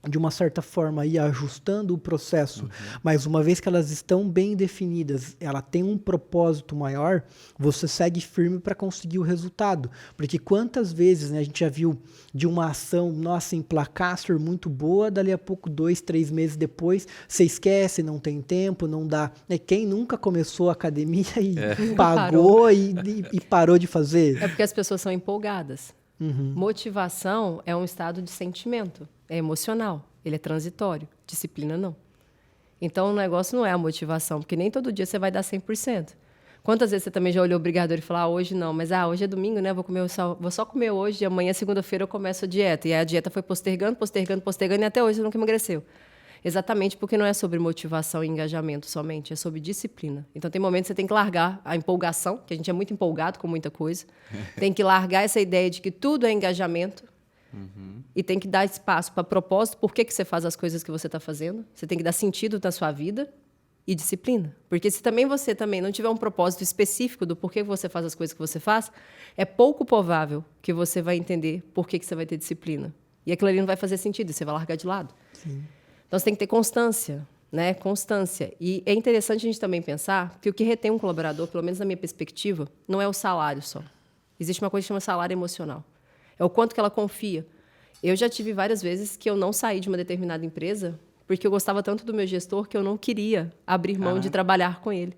de uma certa forma, ir ajustando o processo. Mas uma vez que elas estão bem definidas, ela tem um propósito maior, você segue firme para conseguir o resultado. Porque quantas vezes, né, a gente já viu de uma ação, nossa, emplacar, ser muito boa, dali a pouco, 2, 3 meses depois, você esquece, não tem tempo, não dá. Né? Quem nunca começou a academia e pagou e parou de fazer? É porque as pessoas são empolgadas. Motivação é um estado de sentimento, é emocional, ele é transitório, disciplina não. Então o negócio não é a motivação, porque nem todo dia você vai dar 100%. Quantas vezes você também já olhou o brigadeiro e falou, hoje não, mas hoje é domingo, né? Vou só comer hoje, e amanhã, segunda-feira, eu começo a dieta. E aí a dieta foi postergando, e até hoje você nunca emagreceu. Exatamente porque não é sobre motivação e engajamento somente, é sobre disciplina. Então, tem momentos que você tem que largar a empolgação, que a gente é muito empolgado com muita coisa. Tem que largar essa ideia de que tudo é engajamento. E tem que dar espaço para propósito, por que você faz as coisas que você está fazendo. Você tem que dar sentido na sua vida e disciplina. Porque se você também não tiver um propósito específico do porquê você faz as coisas que você faz, é pouco provável que você vai entender por que você vai ter disciplina. E aquilo ali não vai fazer sentido, você vai largar de lado. Sim. Então, você tem que ter constância, né? Constância. E é interessante a gente também pensar que o que retém um colaborador, pelo menos na minha perspectiva, não é o salário só. Existe uma coisa que chama salário emocional. É o quanto que ela confia. Eu já tive várias vezes que eu não saí de uma determinada empresa porque eu gostava tanto do meu gestor que eu não queria abrir mão de trabalhar com ele.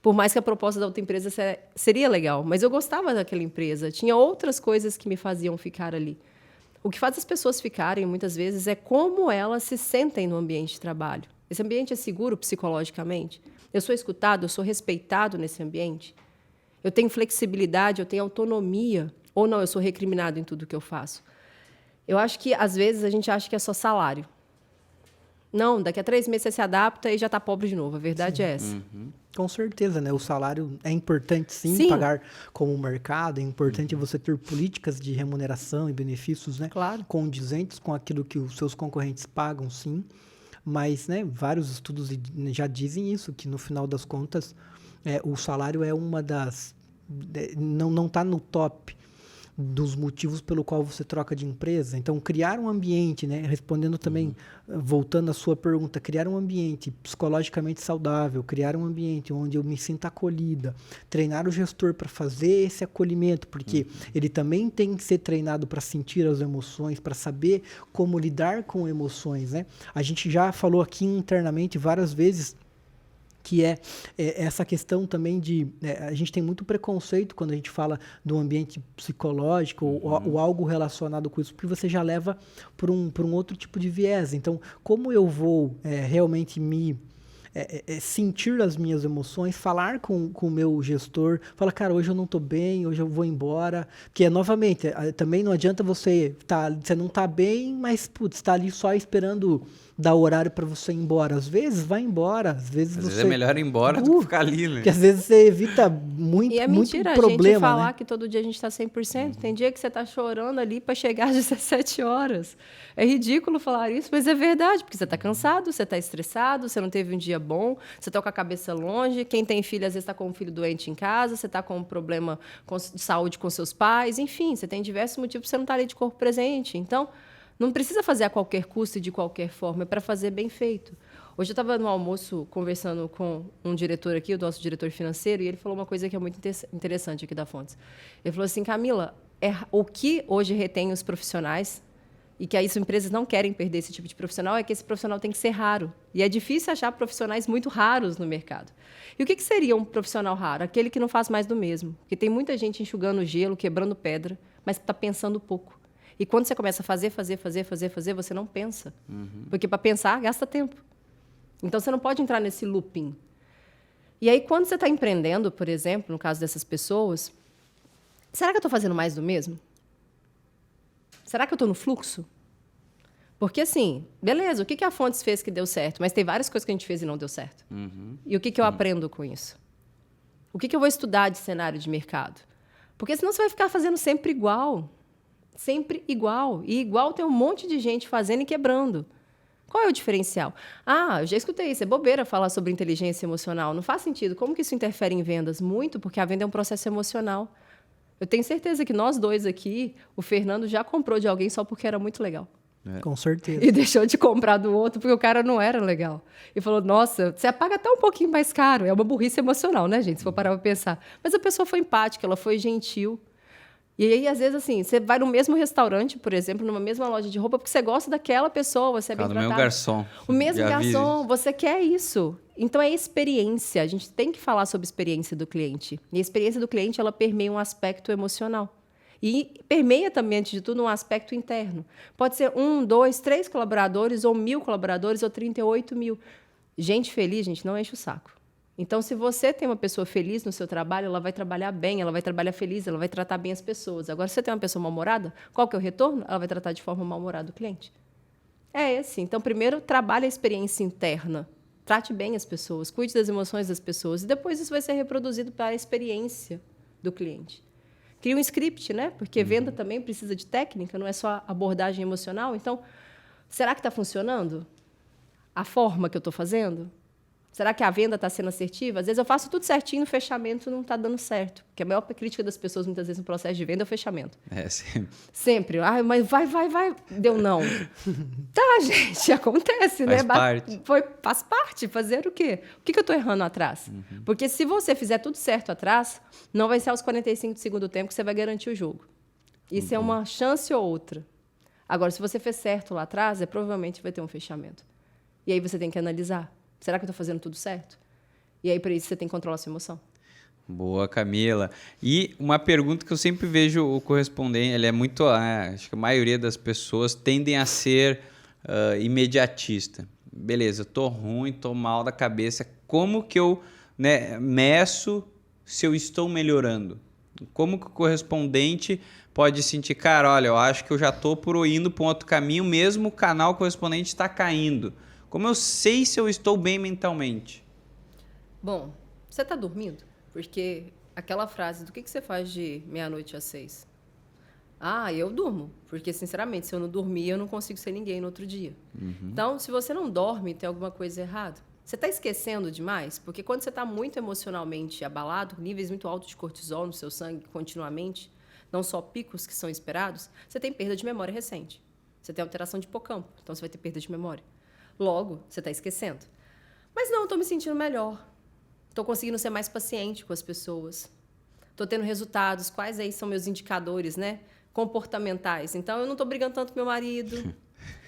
Por mais que a proposta da outra empresa seria legal, mas eu gostava daquela empresa. Tinha outras coisas que me faziam ficar ali. O que faz as pessoas ficarem, muitas vezes, é como elas se sentem no ambiente de trabalho. Esse ambiente é seguro psicologicamente? Eu sou escutado, eu sou respeitado nesse ambiente? Eu tenho flexibilidade, eu tenho autonomia? Ou não, eu sou recriminado em tudo que eu faço? Eu acho que, às vezes, a gente acha que é só salário. Não, daqui a 3 meses você se adapta e já está pobre de novo. A verdade é essa. Com certeza, né? O salário é importante, Sim. pagar como mercado. É importante você ter políticas de remuneração e benefícios, né? Claro. Condizentes com aquilo que os seus concorrentes pagam, sim. Mas, né, vários estudos já dizem isso, que no final das contas, o salário é uma das... não está no top dos motivos pelo qual você troca de empresa. Então, criar um ambiente, né, respondendo também, voltando à sua pergunta, criar um ambiente psicologicamente saudável, criar um ambiente onde eu me sinta acolhida, treinar o gestor para fazer esse acolhimento, porque ele também tem que ser treinado para sentir as emoções, para saber como lidar com emoções, né? A gente já falou aqui internamente várias vezes que é essa questão também de... a gente tem muito preconceito quando a gente fala do ambiente psicológico ou algo relacionado com isso, porque você já leva por um outro tipo de viés. Então, como eu vou realmente me... sentir as minhas emoções, falar com o meu gestor, falar, cara, hoje eu não estou bem, hoje eu vou embora. Porque, novamente, também não adianta você não tá bem, mas, putz, tá ali só esperando dar o horário para você ir embora. Às vezes, vai embora. Às vezes é melhor ir embora do que ficar ali, né? Porque às vezes você evita muito, E é muito mentira problema, a gente falar, né? que todo dia a gente está 100%. Tem dia que você está chorando ali para chegar às 17 horas. É ridículo falar isso, mas é verdade, porque você está cansado, você está estressado, você não teve um dia bom, você está com a cabeça longe. Quem tem filho, às vezes está com um filho doente em casa, você está com um problema de saúde com seus pais. Enfim, você tem diversos motivos para você não estar ali de corpo presente. Então, não precisa fazer a qualquer custo e de qualquer forma, é para fazer bem feito. Hoje eu estava no almoço conversando com um diretor aqui, o nosso diretor financeiro, e ele falou uma coisa que é muito interessante aqui da Fontes. Ele falou assim, Camila, o que hoje retém os profissionais, e que as empresas não querem perder esse tipo de profissional, é que esse profissional tem que ser raro. E é difícil achar profissionais muito raros no mercado. E o que seria um profissional raro? Aquele que não faz mais do mesmo. Porque tem muita gente enxugando gelo, quebrando pedra, mas está pensando pouco. E quando você começa a fazer, você não pensa. Porque para pensar, gasta tempo. Então, você não pode entrar nesse looping. E aí, quando você está empreendendo, por exemplo, no caso dessas pessoas, será que eu estou fazendo mais do mesmo? Será que eu estou no fluxo? Porque, assim, beleza, o que a Fontes fez que deu certo? Mas tem várias coisas que a gente fez e não deu certo. E o que eu aprendo com isso? O que eu vou estudar de cenário de mercado? Porque senão você vai ficar fazendo sempre igual. Sempre igual. E igual tem um monte de gente fazendo e quebrando. Qual é o diferencial? Eu já escutei isso. É bobeira falar sobre inteligência emocional. Não faz sentido. Como que isso interfere em vendas? Muito, porque a venda é um processo emocional. Eu tenho certeza que nós dois aqui, o Fernando já comprou de alguém só porque era muito legal. Com certeza. E deixou de comprar do outro porque o cara não era legal. E falou, nossa, você paga até um pouquinho mais caro. É uma burrice emocional, né, gente? Se for parar para pensar. Mas a pessoa foi empática, ela foi gentil. E aí, às vezes, assim, você vai no mesmo restaurante, por exemplo, numa mesma loja de roupa, porque você gosta daquela pessoa, você é bem tratado. O mesmo garçom. O mesmo garçom, você quer isso. Então, é experiência. A gente tem que falar sobre a experiência do cliente. E a experiência do cliente, ela permeia um aspecto emocional. E permeia também, antes de tudo, um aspecto interno. Pode ser 1, 2, 3 colaboradores, ou 1.000 colaboradores, ou 38 mil. Gente feliz, gente, não enche o saco. Então, se você tem uma pessoa feliz no seu trabalho, ela vai trabalhar bem, ela vai trabalhar feliz, ela vai tratar bem as pessoas. Agora, se você tem uma pessoa mal-humorada, qual que é o retorno? Ela vai tratar de forma mal-humorada o cliente. É esse. Então, primeiro, trabalhe a experiência interna. Trate bem as pessoas, cuide das emoções das pessoas. E depois isso vai ser reproduzido para a experiência do cliente. Crie um script, né? Porque venda também precisa de técnica, não é só abordagem emocional. Então, será que está funcionando a forma que eu estou fazendo? Será que a venda está sendo assertiva? Às vezes eu faço tudo certinho, no fechamento não está dando certo. Porque a maior crítica das pessoas, muitas vezes, no processo de venda é o fechamento. Sempre. Sempre. Mas vai. Deu não. Tá, gente, acontece, faz né? Parte. Faz parte. Fazer o quê? O que eu estou errando atrás? Porque se você fizer tudo certo atrás, não vai ser aos 45 do segundo tempo que você vai garantir o jogo. Isso é uma chance ou outra. Agora, se você fez certo lá atrás, provavelmente vai ter um fechamento. E aí você tem que analisar. Será que eu estou fazendo tudo certo? E aí, para isso, você tem que controlar a sua emoção. Boa, Camila. E uma pergunta que eu sempre vejo o correspondente, ele é muito... acho que a maioria das pessoas tendem a ser imediatista. Beleza, eu estou ruim, estou mal da cabeça. Como que eu meço se eu estou melhorando? Como que o correspondente pode sentir, cara, olha, eu acho que eu já estou indo para um outro caminho, mesmo o canal correspondente está caindo. Como eu sei se eu estou bem mentalmente? Bom, você está dormindo? Porque aquela frase, do que você faz de meia-noite às 6? Ah, eu durmo. Porque, sinceramente, se eu não dormir, eu não consigo ser ninguém no outro dia. Então, se você não dorme, tem alguma coisa errada. Você está esquecendo demais? Porque quando você está muito emocionalmente abalado, níveis muito altos de cortisol no seu sangue continuamente, não só picos que são esperados, você tem perda de memória recente. Você tem alteração de hipocampo, então você vai ter perda de memória. Logo, você está esquecendo. Mas não, estou me sentindo melhor. Estou conseguindo ser mais paciente com as pessoas. Estou tendo resultados. Quais aí são meus indicadores, né? Comportamentais. Então, eu não estou brigando tanto com meu marido.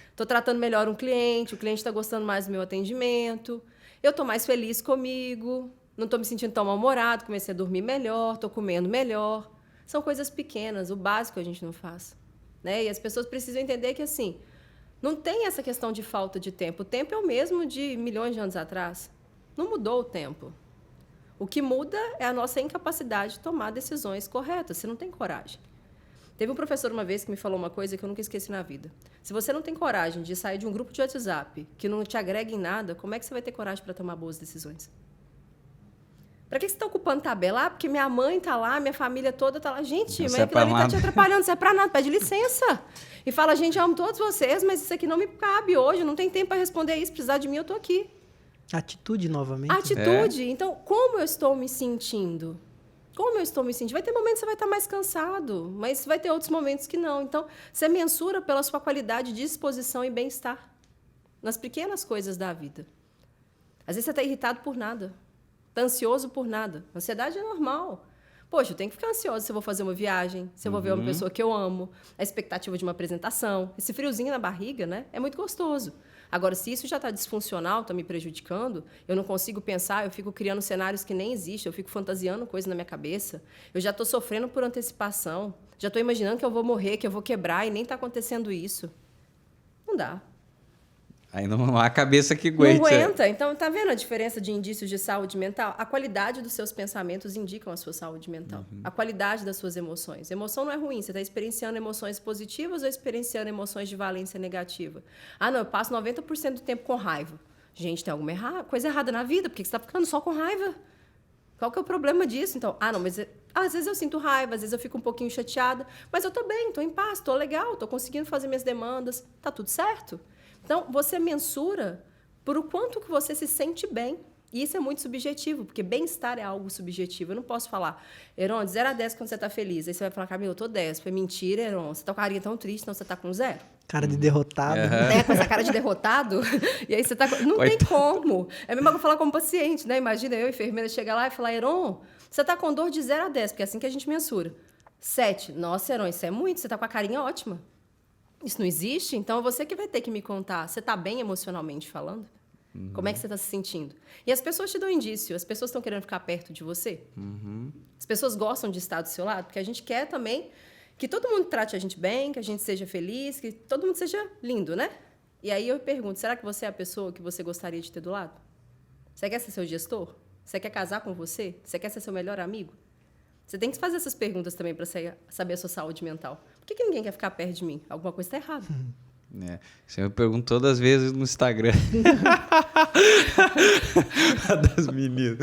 Estou tratando melhor um cliente. O cliente está gostando mais do meu atendimento. Eu estou mais feliz comigo. Não estou me sentindo tão mal-humorado. Comecei a dormir melhor. Estou comendo melhor. São coisas pequenas. O básico a gente não faz. Né? E as pessoas precisam entender que, assim, não tem essa questão de falta de tempo. O tempo é o mesmo de milhões de anos atrás. Não mudou o tempo. O que muda é a nossa incapacidade de tomar decisões corretas. Você não tem coragem. Teve um professor uma vez que me falou uma coisa que eu nunca esqueci na vida. Se você não tem coragem de sair de um grupo de WhatsApp que não te agrega em nada, como é que você vai ter coragem para tomar boas decisões? Para que você está ocupando tabela? Ah, porque minha mãe está lá, minha família toda está lá. Gente, mas aquilo ali está te atrapalhando, não é para nada, pede licença. E fala, gente, eu amo todos vocês, mas isso aqui não me cabe hoje, não tem tempo para responder isso, precisar de mim, eu estou aqui. Atitude novamente. Atitude. Então, como eu estou me sentindo? Como eu estou me sentindo? Vai ter momentos que você vai estar mais cansado, mas vai ter outros momentos que não. Então, você mensura pela sua qualidade de disposição e bem-estar nas pequenas coisas da vida. Às vezes você está irritado por nada, está ansioso por nada. Ansiedade é normal. Poxa, eu tenho que ficar ansiosa se eu vou fazer uma viagem, se eu vou ver uma pessoa que eu amo, a expectativa de uma apresentação. Esse friozinho na barriga, né? É muito gostoso. Agora, se isso já está disfuncional, está me prejudicando, eu não consigo pensar, eu fico criando cenários que nem existem, eu fico fantasiando coisas na minha cabeça, eu já estou sofrendo por antecipação, já estou imaginando que eu vou morrer, que eu vou quebrar e nem está acontecendo isso. Não dá. Aí não há cabeça que aguente. Não aguenta. Então, tá vendo a diferença de indícios de saúde mental? A qualidade dos seus pensamentos indicam a sua saúde mental. A qualidade das suas emoções. Emoção não é ruim. Você está experienciando emoções positivas ou experienciando emoções de valência negativa? Ah, não, eu passo 90% do tempo com raiva. Gente, tem alguma coisa errada na vida. Por que você está ficando só com raiva? Qual que é o problema disso? Então, não, mas às vezes eu sinto raiva, às vezes eu fico um pouquinho chateada, mas eu estou bem, estou em paz, estou legal, estou conseguindo fazer minhas demandas, está tudo certo? Então, você mensura por o quanto que você se sente bem. E isso é muito subjetivo, porque bem-estar é algo subjetivo. Eu não posso falar, Heron, de 0 a 10 quando você está feliz. Aí você vai falar, Camila, eu estou 10. Foi mentira, Heron. Você está com a carinha tão triste, então você está com 0. Cara de derrotado. Com essa cara de derrotado. E aí você está... Não tem como. É a mesma coisa falar como paciente, né? Imagina eu, enfermeira, chegar lá e falar, Heron, você está com dor de 0 a 10, porque é assim que a gente mensura. 7. Nossa, Heron, isso é muito. Você está com a carinha ótima. Isso não existe? Então, é você que vai ter que me contar. Você está bem emocionalmente falando? Como é que você está se sentindo? E as pessoas te dão indício. As pessoas estão querendo ficar perto de você. As pessoas gostam de estar do seu lado, porque a gente quer também que todo mundo trate a gente bem, que a gente seja feliz, que todo mundo seja lindo, né? E aí eu pergunto, será que você é a pessoa que você gostaria de ter do lado? Você quer ser seu gestor? Você quer casar com você? Você quer ser seu melhor amigo? Você tem que fazer essas perguntas também para saber a sua saúde mental. Por que ninguém quer ficar perto de mim? Alguma coisa está errada. Você me pergunta todas as vezes no Instagram. Das meninas.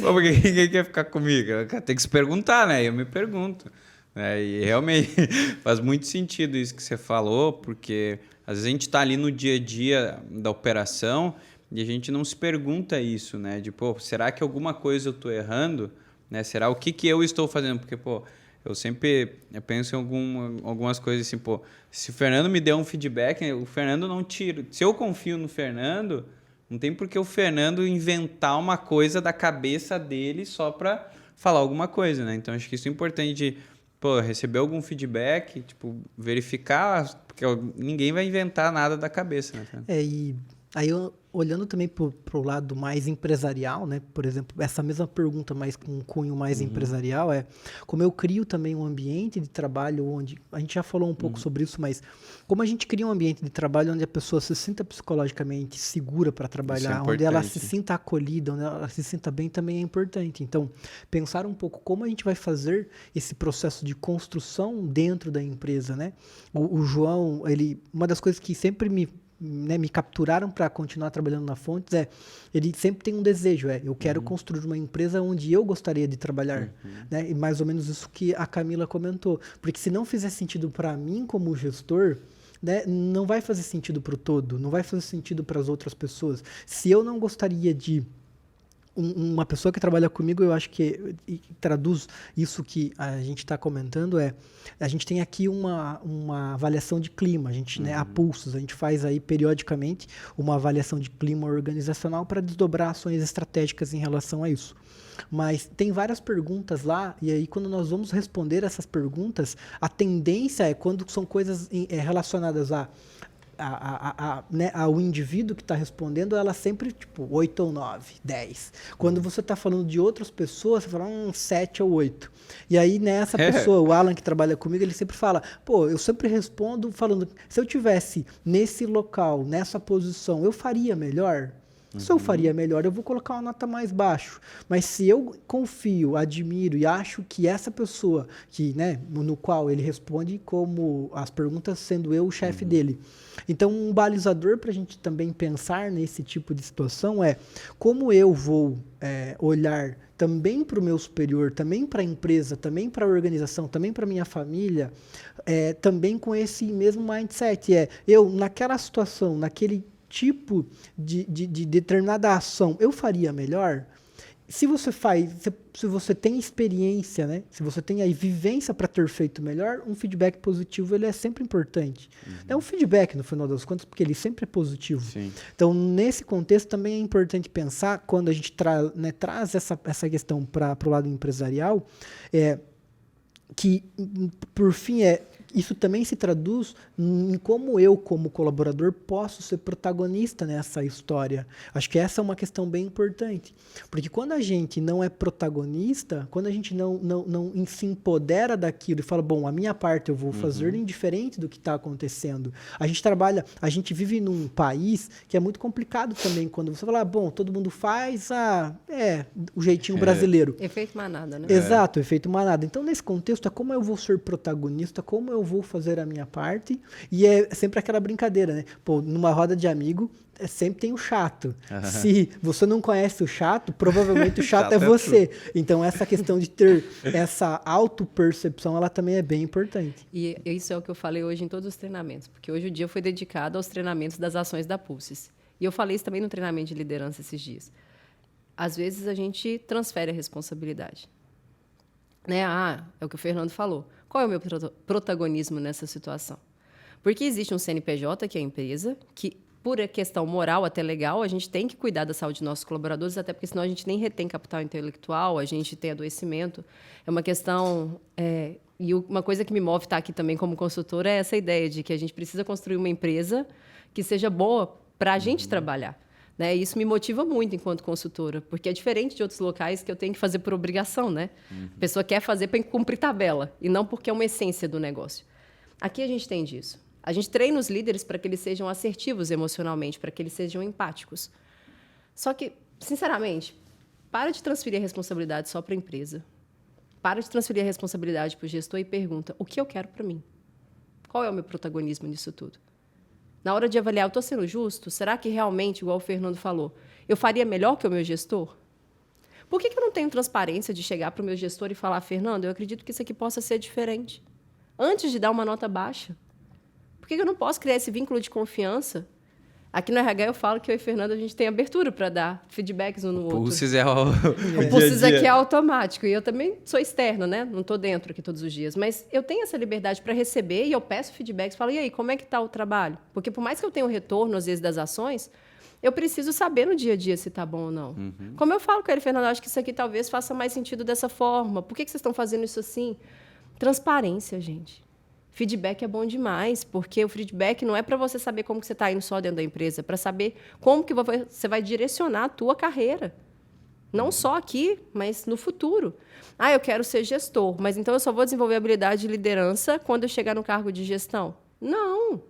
Por que ninguém quer ficar comigo? Tem que se perguntar, né? Eu me pergunto. E realmente faz muito sentido isso que você falou, porque às vezes a gente está ali no dia a dia da operação e a gente não se pergunta isso, né? De, será que alguma coisa eu estou errando? Né? Será o que eu estou fazendo? Porque, eu penso em algumas coisas assim, se o Fernando me der um feedback, o Fernando não tira. Se eu confio no Fernando, não tem por que o Fernando inventar uma coisa da cabeça dele só para falar alguma coisa, né? Então, acho que isso é importante de, receber algum feedback, verificar, porque ninguém vai inventar nada da cabeça, né? E aí, olhando também para o lado mais empresarial, né? Por exemplo, essa mesma pergunta, mas com um cunho mais empresarial, é como eu crio também um ambiente de trabalho onde... A gente já falou um pouco sobre isso, mas como a gente cria um ambiente de trabalho onde a pessoa se sinta psicologicamente segura para trabalhar, onde ela se sinta acolhida, onde ela se sinta bem, também é importante. Então, pensar um pouco como a gente vai fazer esse processo de construção dentro da empresa, né? O João, uma das coisas que sempre me né, me capturaram para continuar trabalhando na Fontes, ele sempre tem um desejo, eu quero construir uma empresa onde eu gostaria de trabalhar, né? E mais ou menos isso que a Camila comentou, porque se não fizer sentido para mim como gestor, né, não vai fazer sentido para o todo, não vai fazer sentido para as outras pessoas. Se eu não gostaria de uma pessoa que trabalha comigo, eu acho que traduz isso que a gente está comentando, a gente tem aqui uma avaliação de clima, a gente, né, a pulsos, a gente faz aí periodicamente uma avaliação de clima organizacional para desdobrar ações estratégicas em relação a isso. Mas tem várias perguntas lá, e aí quando nós vamos responder essas perguntas, a tendência quando são coisas relacionadas né, ao indivíduo que está respondendo, ela sempre, 8 ou 9, 10. Quando você está falando de outras pessoas, você fala 7 ou 8. E aí, nessa pessoa, o Alan, que trabalha comigo, ele sempre fala, eu sempre respondo falando, se eu tivesse nesse local, nessa posição, eu faria melhor? Se eu faria melhor, eu vou colocar uma nota mais baixo. Mas se eu confio, admiro e acho que essa pessoa, né, no qual ele responde como as perguntas, sendo eu o chefe dele. Então, um balizador para a gente também pensar nesse tipo de situação como eu vou olhar também para o meu superior, também para a empresa, também para a organização, também para a minha família, também com esse mesmo mindset. Eu, naquela situação, naquele tipo de determinada ação, eu faria melhor? Se você tem experiência, né? Se você tem aí vivência para ter feito melhor, um feedback positivo ele é sempre importante. É um feedback, no final das contas, porque ele sempre é positivo. Sim. Então, nesse contexto, também é importante pensar, quando a gente traz essa questão para o lado empresarial, que, por fim, isso também se traduz em como eu, como colaborador, posso ser protagonista nessa história. Acho que essa é uma questão bem importante. Porque quando a gente não é protagonista, quando a gente não se empodera daquilo e fala, a minha parte eu vou fazer indiferente do que está acontecendo. A gente vive num país que é muito complicado também, quando você fala, todo mundo faz, o jeitinho brasileiro. Efeito manada, né? Exato, efeito manada. Então, nesse contexto, como eu vou ser protagonista, como eu vou fazer a minha parte, e é sempre aquela brincadeira, né? Numa roda de amigo, sempre tem o chato. Se você não conhece o chato, provavelmente o chato é você. Então, essa questão de ter essa autopercepção, ela também é bem importante. E isso é o que eu falei hoje em todos os treinamentos, porque hoje o dia foi dedicado aos treinamentos das ações da Pulses. E eu falei isso também no treinamento de liderança esses dias. Às vezes, a gente transfere a responsabilidade. Né? É o que o Fernando falou. Qual é o meu protagonismo nessa situação? Porque existe um CNPJ, que é a empresa, que, por questão moral, até legal, a gente tem que cuidar da saúde dos nossos colaboradores, até porque senão a gente nem retém capital intelectual, a gente tem adoecimento. É uma questão... E uma coisa que me move estar aqui também como consultora é essa ideia de que a gente precisa construir uma empresa que seja boa para a gente trabalhar. Né? E isso me motiva muito enquanto consultora, porque é diferente de outros locais que eu tenho que fazer por obrigação. Né? A pessoa quer fazer para cumprir tabela, e não porque é uma essência do negócio. Aqui a gente tem disso. A gente treina os líderes para que eles sejam assertivos emocionalmente, para que eles sejam empáticos. Só que, sinceramente, para de transferir a responsabilidade só para a empresa. Para de transferir a responsabilidade para o gestor e pergunta, o que eu quero para mim? Qual é o meu protagonismo nisso tudo? Na hora de avaliar, eu estou sendo justo? Será que realmente, igual o Fernando falou, eu faria melhor que o meu gestor? Por que eu não tenho transparência de chegar para o meu gestor e falar, Fernando, eu acredito que isso aqui possa ser diferente? Antes de dar uma nota baixa. Por que eu não posso criar esse vínculo de confiança? Aqui no RH eu falo que eu e o Fernando a gente tem abertura para dar feedbacks um no outro. Pulses o Pulses aqui é automático. E eu também sou externa, né? Não estou dentro aqui todos os dias. Mas eu tenho essa liberdade para receber e eu peço feedbacks. Falo, e aí, como é que está o trabalho? Porque por mais que eu tenha o retorno, às vezes, das ações, eu preciso saber no dia a dia se está bom ou não. Como eu falo com ele, Fernando, eu acho que isso aqui talvez faça mais sentido dessa forma. Por que vocês estão fazendo isso assim? Transparência, gente. Feedback é bom demais, porque o feedback não é para você saber como que você está indo só dentro da empresa, é para saber como que você vai direcionar a tua carreira. Não só aqui, mas no futuro. Eu quero ser gestor, mas então eu só vou desenvolver habilidade de liderança quando eu chegar no cargo de gestão. Não.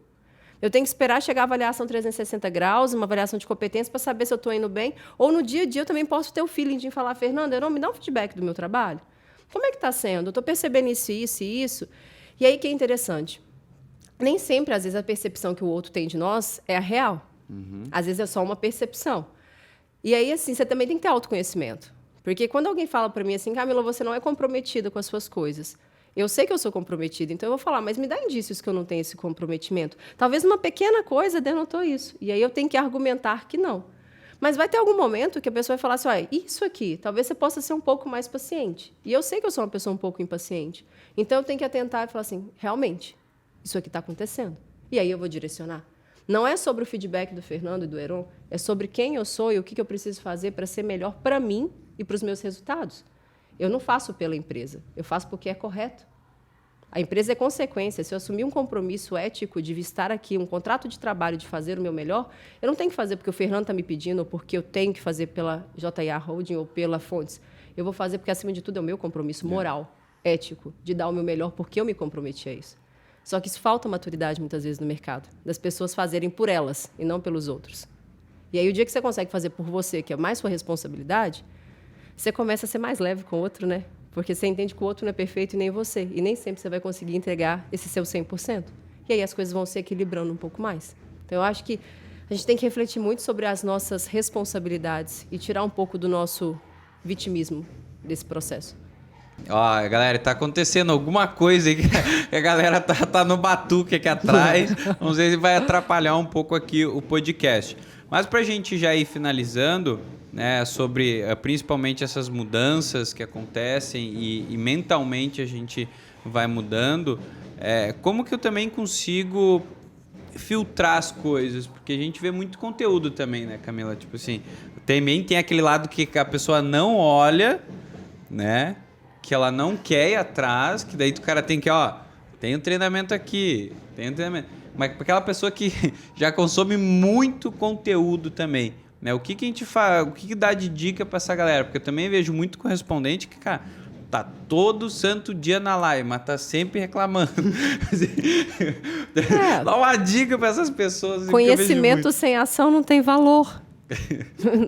Eu tenho que esperar chegar a avaliação 360 graus, uma avaliação de competência para saber se eu estou indo bem. Ou no dia a dia eu também posso ter o feeling de falar, Fernanda, não me dá um feedback do meu trabalho? Como é que está sendo? Eu estou percebendo isso, isso e isso. E aí que é interessante. nem sempre, às vezes, a percepção que o outro tem de nós é a real. Às vezes é só uma percepção. E aí, assim, você também tem que ter autoconhecimento. Porque quando alguém fala para mim assim, Camila, você não é comprometida com as suas coisas. Eu sei que eu sou comprometida, então eu vou falar, mas me dá indícios que eu não tenho esse comprometimento. Talvez uma pequena coisa denotou isso. E aí eu tenho que argumentar que não. Mas vai ter algum momento que a pessoa vai falar assim, olha, isso aqui, talvez você possa ser um pouco mais paciente. E eu sei que eu sou uma pessoa um pouco impaciente. Então eu tenho que atentar e falar assim, realmente, isso aqui está acontecendo. E aí eu vou direcionar. Não é sobre o feedback do Fernando e do Heron, é sobre quem eu sou e o que eu preciso fazer para ser melhor para mim e para os meus resultados. Eu não faço pela empresa, eu faço porque é correto. A empresa é consequência. Se eu assumir um compromisso ético de estar aqui, um contrato de trabalho de fazer o meu melhor, eu não tenho que fazer porque o Fernando está me pedindo ou porque eu tenho que fazer pela JA Holding ou pela Fontes. Eu vou fazer porque, acima de tudo, é o meu compromisso moral, ético, de dar o meu melhor porque eu me comprometi a isso. Só que isso falta maturidade, muitas vezes, no mercado, das pessoas fazerem por elas e não pelos outros. E aí, o dia que você consegue fazer por você, que é mais sua responsabilidade, você começa a ser mais leve com o outro, né? Porque você entende que o outro não é perfeito e nem você. E nem sempre você vai conseguir entregar esse seu 100%. E aí as coisas vão se equilibrando um pouco mais. Então, eu acho que a gente tem que refletir muito sobre as nossas responsabilidades e tirar um pouco do nosso vitimismo desse processo. Ó, galera, tá acontecendo alguma coisa aí que a galera tá no batuque aqui atrás. Vamos ver se vai atrapalhar um pouco aqui o podcast. Mas pra gente já ir finalizando, né, sobre principalmente essas mudanças que acontecem e mentalmente a gente vai mudando, como que eu também consigo filtrar as coisas? Porque a gente vê muito conteúdo também, né, Camila? Tipo assim, também tem aquele lado que a pessoa não olha, né? Que ela não quer ir atrás, que daí o cara tem que, ó, tem um treinamento aqui, tem um treinamento. Mas para aquela pessoa que já consome muito conteúdo também, né? O que a gente faz, o que dá de dica para essa galera? Porque eu também vejo muito correspondente que, cara, tá todo santo dia na live, mas tá sempre reclamando. Dá uma dica para essas pessoas. Conhecimento sem ação não tem valor.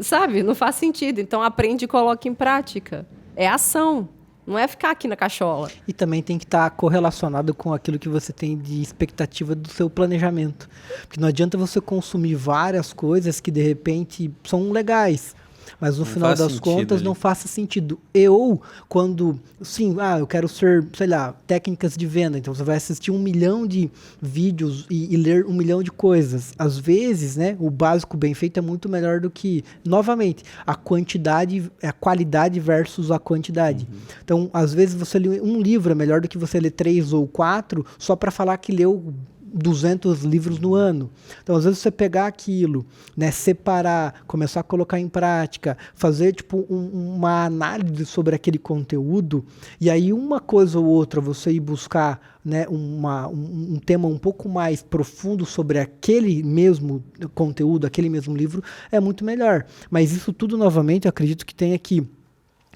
Sabe? Não faz sentido. Então, aprende e coloca em prática. É ação. Não é ficar aqui na cachola. E também tem que estar correlacionado com aquilo que você tem de expectativa do seu planejamento. Porque não adianta você consumir várias coisas que, de repente, são legais, mas no final das contas não faça sentido. Eu, quando, sim, eu quero ser, sei lá, técnicas de venda, então você vai assistir 1 milhão de vídeos e ler 1 milhão de coisas. Às vezes, né, o básico bem feito é muito melhor do que, novamente, a quantidade, a qualidade versus a quantidade. Então, às vezes você lê um livro é melhor do que você ler 3 ou 4 só para falar que leu 200 livros no ano. Então, às vezes, você pegar aquilo, né, separar, começar a colocar em prática, fazer tipo uma análise sobre aquele conteúdo, e aí uma coisa ou outra você ir buscar, né, um tema um pouco mais profundo sobre aquele mesmo conteúdo, aquele mesmo livro, é muito melhor. Mas isso tudo, novamente, eu acredito que tenha que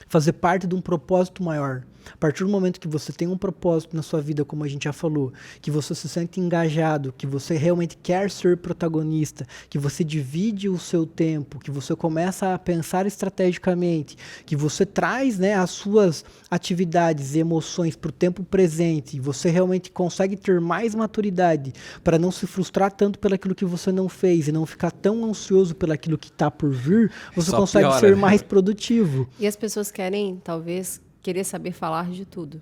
fazer parte de um propósito maior. A partir do momento que você tem um propósito na sua vida, como a gente já falou, que você se sente engajado, que você realmente quer ser protagonista, que você divide o seu tempo, que você começa a pensar estrategicamente, que você traz, né, as suas atividades e emoções para o tempo presente, e você realmente consegue ter mais maturidade para não se frustrar tanto pelaquilo que você não fez e não ficar tão ansioso pelaquilo que está por vir, você só consegue piora, ser mais produtivo. E as pessoas querem, talvez, querer saber falar de tudo.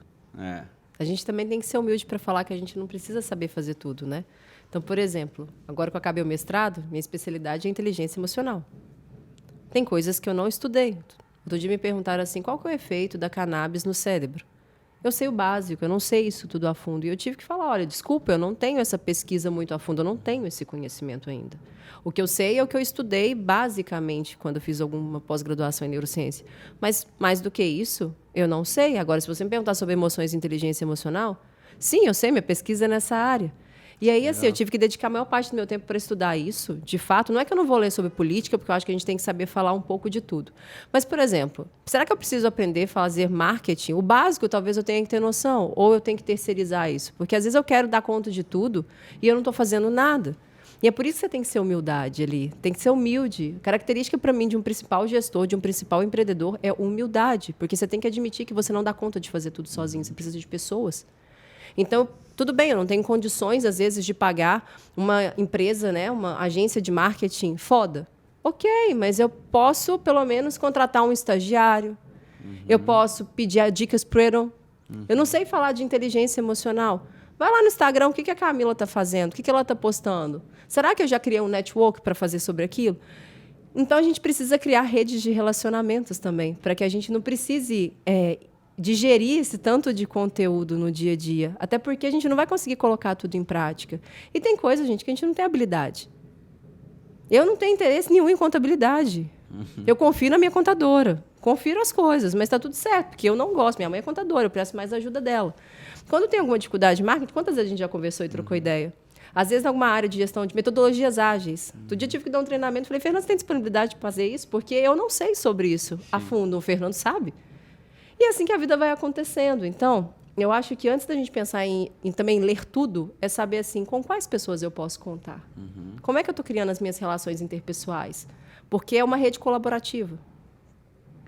A gente também tem que ser humilde para falar que a gente não precisa saber fazer tudo, né? Então, por exemplo, agora que eu acabei o mestrado, minha especialidade é inteligência emocional. Tem coisas que eu não estudei. Outro dia me perguntaram assim, qual que é o efeito da cannabis no cérebro? Eu sei o básico, eu não sei isso tudo a fundo. E eu tive que falar, olha, desculpa, eu não tenho essa pesquisa muito a fundo, eu não tenho esse conhecimento ainda. O que eu sei é o que eu estudei basicamente quando eu fiz alguma pós-graduação em neurociência. Mas, mais do que isso, eu não sei. Agora, se você me perguntar sobre emoções e inteligência emocional, sim, eu sei, minha pesquisa é nessa área. E aí, assim, eu tive que dedicar a maior parte do meu tempo para estudar isso. De fato, não é que eu não vou ler sobre política, porque eu acho que a gente tem que saber falar um pouco de tudo. Mas, por exemplo, será que eu preciso aprender a fazer marketing? O básico, talvez eu tenha que ter noção, ou eu tenho que terceirizar isso. Porque, às vezes, eu quero dar conta de tudo e eu não estou fazendo nada. E é por isso que você tem que ser humildade ali. Tem que ser humilde. A característica, para mim, de um principal gestor, de um principal empreendedor, é humildade. Porque você tem que admitir que você não dá conta de fazer tudo sozinho. Você precisa de pessoas. Então, tudo bem, eu não tenho condições, às vezes, de pagar uma empresa, né, uma agência de marketing foda. Ok, mas eu posso, pelo menos, contratar um estagiário. Eu posso pedir dicas pro Eron. Eu não sei falar de inteligência emocional. Vai lá no Instagram, o que a Camila está fazendo? O que ela está postando? Será que eu já criei um network para fazer sobre aquilo? Então, a gente precisa criar redes de relacionamentos também, para que a gente não precise digerir esse tanto de conteúdo no dia a dia. Até porque a gente não vai conseguir colocar tudo em prática. E tem coisa, gente, que a gente não tem habilidade. Eu não tenho interesse nenhum em contabilidade. Eu confio na minha contadora. Confiro as coisas, mas está tudo certo, porque eu não gosto. Minha mãe é contadora, eu presto mais ajuda dela. Quando tem alguma dificuldade de marketing, quantas vezes a gente já conversou e trocou ideia? Às vezes, em alguma área de gestão de metodologias ágeis. Outro dia eu tive que dar um treinamento. Falei, Fernando, você tem disponibilidade de fazer isso? Porque eu não sei sobre isso a fundo. O Fernando sabe. E é assim que a vida vai acontecendo. Então, eu acho que antes da gente pensar em também ler tudo, é saber assim, com quais pessoas eu posso contar. Como é que eu estou criando as minhas relações interpessoais? Porque é uma rede colaborativa.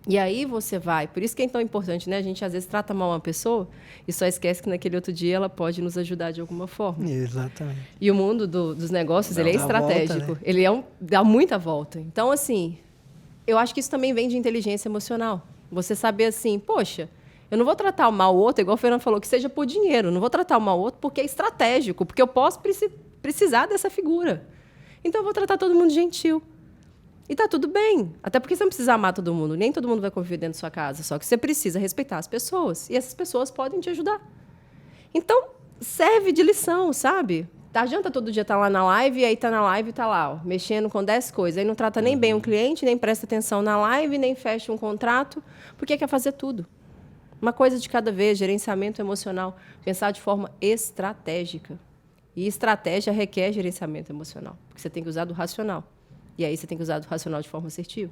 E aí você vai... Por isso que é tão importante, né? A gente, às vezes, trata mal uma pessoa e só esquece que naquele outro dia ela pode nos ajudar de alguma forma. Exatamente. E o mundo dos negócios, ele é Dá estratégico. volta, né? Ele dá muita volta. Então, assim, eu acho que isso também vem de inteligência emocional. Você saber assim, poxa, eu não vou tratar mal o outro, igual o Fernando falou, que seja por dinheiro. Não vou tratar mal o outro porque é estratégico, porque eu posso precisar dessa figura. Então, eu vou tratar todo mundo gentil. E tá tudo bem. Até porque você não precisa amar todo mundo. Nem todo mundo vai conviver dentro da sua casa. Só que você precisa respeitar as pessoas. E essas pessoas podem te ajudar. Então, serve de lição, sabe? A adianta todo dia estar lá na live, e aí tá na live e tá lá, ó, mexendo com 10 coisas. Aí não trata nem bem um cliente, nem presta atenção na live, nem fecha um contrato, porque quer fazer tudo. Uma coisa de cada vez, gerenciamento emocional. Pensar de forma estratégica. E estratégia requer gerenciamento emocional. Porque você tem que usar do racional. E aí você tem que usar do racional de forma assertiva.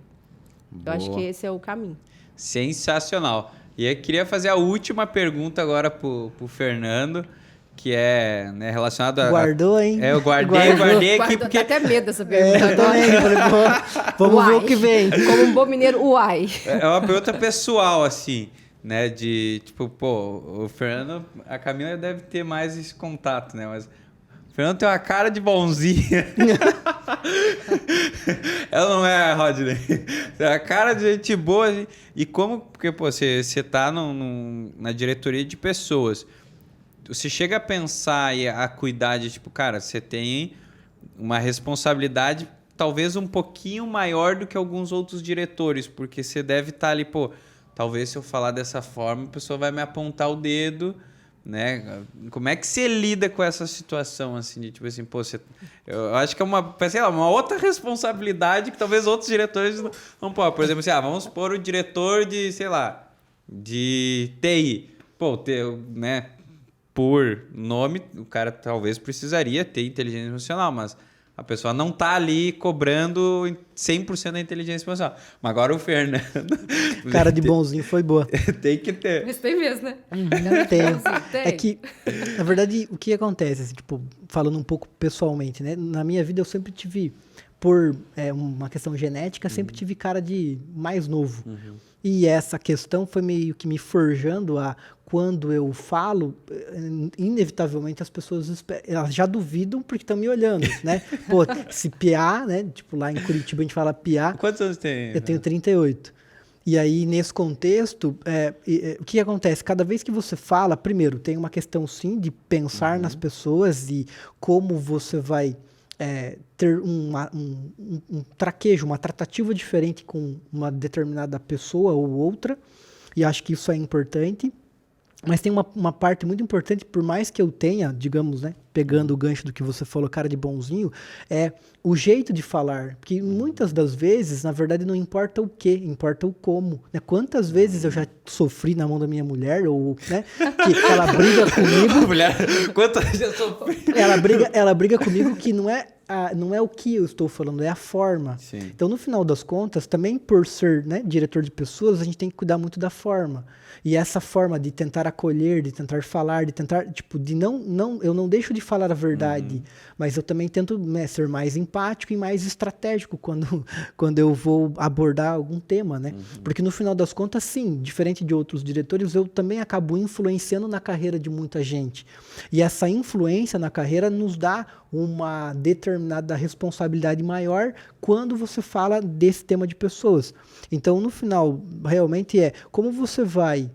Eu acho que esse é o caminho. Sensacional. E eu queria fazer a última pergunta agora pro Fernando, que é, né, relacionado a... Guardou, hein? Eu guardei aqui porque... Dá até medo dessa pergunta Eu também. Vamos ver o que vem. Como um bom mineiro, uai. É uma pergunta pessoal, assim, né? De, tipo, pô, o Fernando... A Camila deve ter mais esse contato, né? Mas... O Fernando tem uma cara de bonzinha. Ela não é, Rodney. Tem uma cara de gente boa. E como... Porque, pô, você tá na diretoria de pessoas. Você chega a pensar e a cuidar de, tipo, cara, você tem uma responsabilidade talvez um pouquinho maior do que alguns outros diretores. Porque você deve estar ali, pô, talvez se eu falar dessa forma, a pessoa vai me apontar o dedo... Né? Como é que você lida com essa situação, assim, de tipo assim, pô, eu acho que é uma outra responsabilidade que talvez outros diretores não podem. Por exemplo, assim, vamos pôr o diretor de, sei lá, de TI. Pô, né, por nome, o cara talvez precisaria ter inteligência emocional, mas a pessoa não tá ali cobrando 100% da inteligência emocional. Mas agora o Fernando... Cara de bonzinho foi boa. Tem que ter. Mas tem mesmo, né? Tem. É que, na verdade, o que acontece, assim, tipo, falando um pouco pessoalmente, né? Na minha vida eu sempre tive, por uma questão genética, sempre tive cara de mais novo. E essa questão foi meio que me forjando a... Quando eu falo, inevitavelmente as pessoas elas já duvidam porque estão me olhando, né? Pô, se piar, né? Tipo, lá em Curitiba a gente fala piar. Quantos anos tem? Eu tenho 38. E aí, nesse contexto, o que acontece? Cada vez que você fala, primeiro, tem uma questão, sim, de pensar nas pessoas e como você vai ter um traquejo, uma tratativa diferente com uma determinada pessoa ou outra. E acho que isso é importante. Mas tem uma parte muito importante, por mais que eu tenha, digamos, né, pegando o gancho do que você falou, cara de bonzinho, é o jeito de falar. Porque muitas das vezes, na verdade, não importa o que, importa o como. Né? Quantas vezes eu já sofri na mão da minha mulher, ou, né, que ela briga comigo... Mulher, quantas vezes eu sofri? Ela briga comigo que não é não é o que eu estou falando, é a forma. Sim. Então, no final das contas, também por ser, né, diretor de pessoas, a gente tem que cuidar muito da forma. E essa forma de tentar acolher, de tentar falar, de tentar, tipo, de eu não deixo de falar a verdade, mas eu também tento, né, ser mais empático e mais estratégico quando eu vou abordar algum tema, né? Porque no final das contas, sim, diferente de outros diretores, eu também acabo influenciando na carreira de muita gente. E essa influência na carreira nos dá uma determinada responsabilidade maior quando você fala desse tema de pessoas. Então, no final, realmente como você vai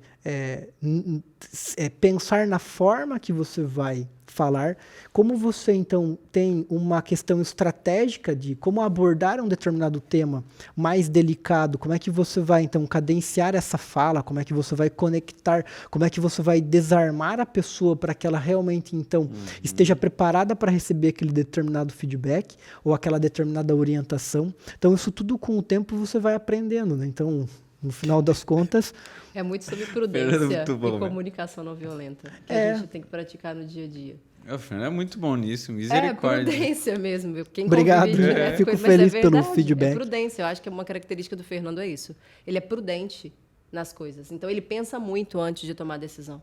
pensar na forma que você vai falar, como você, então, tem uma questão estratégica de como abordar um determinado tema mais delicado, como é que você vai, então, cadenciar essa fala, como é que você vai conectar, como é que você vai desarmar a pessoa para que ela realmente, então, esteja preparada para receber aquele determinado feedback ou aquela determinada orientação. Então, isso tudo com o tempo você vai aprendendo, né? Então, no final das contas... É muito sobre prudência muito bom, e comunicação não violenta, que a gente tem que praticar no dia a dia. O Fernando é muito bom nisso, misericórdia. É prudência mesmo. Quem Obrigado, fico feliz pelo feedback. É prudência, eu acho que uma característica do Fernando é isso. Ele é prudente nas coisas, então ele pensa muito antes de tomar a decisão.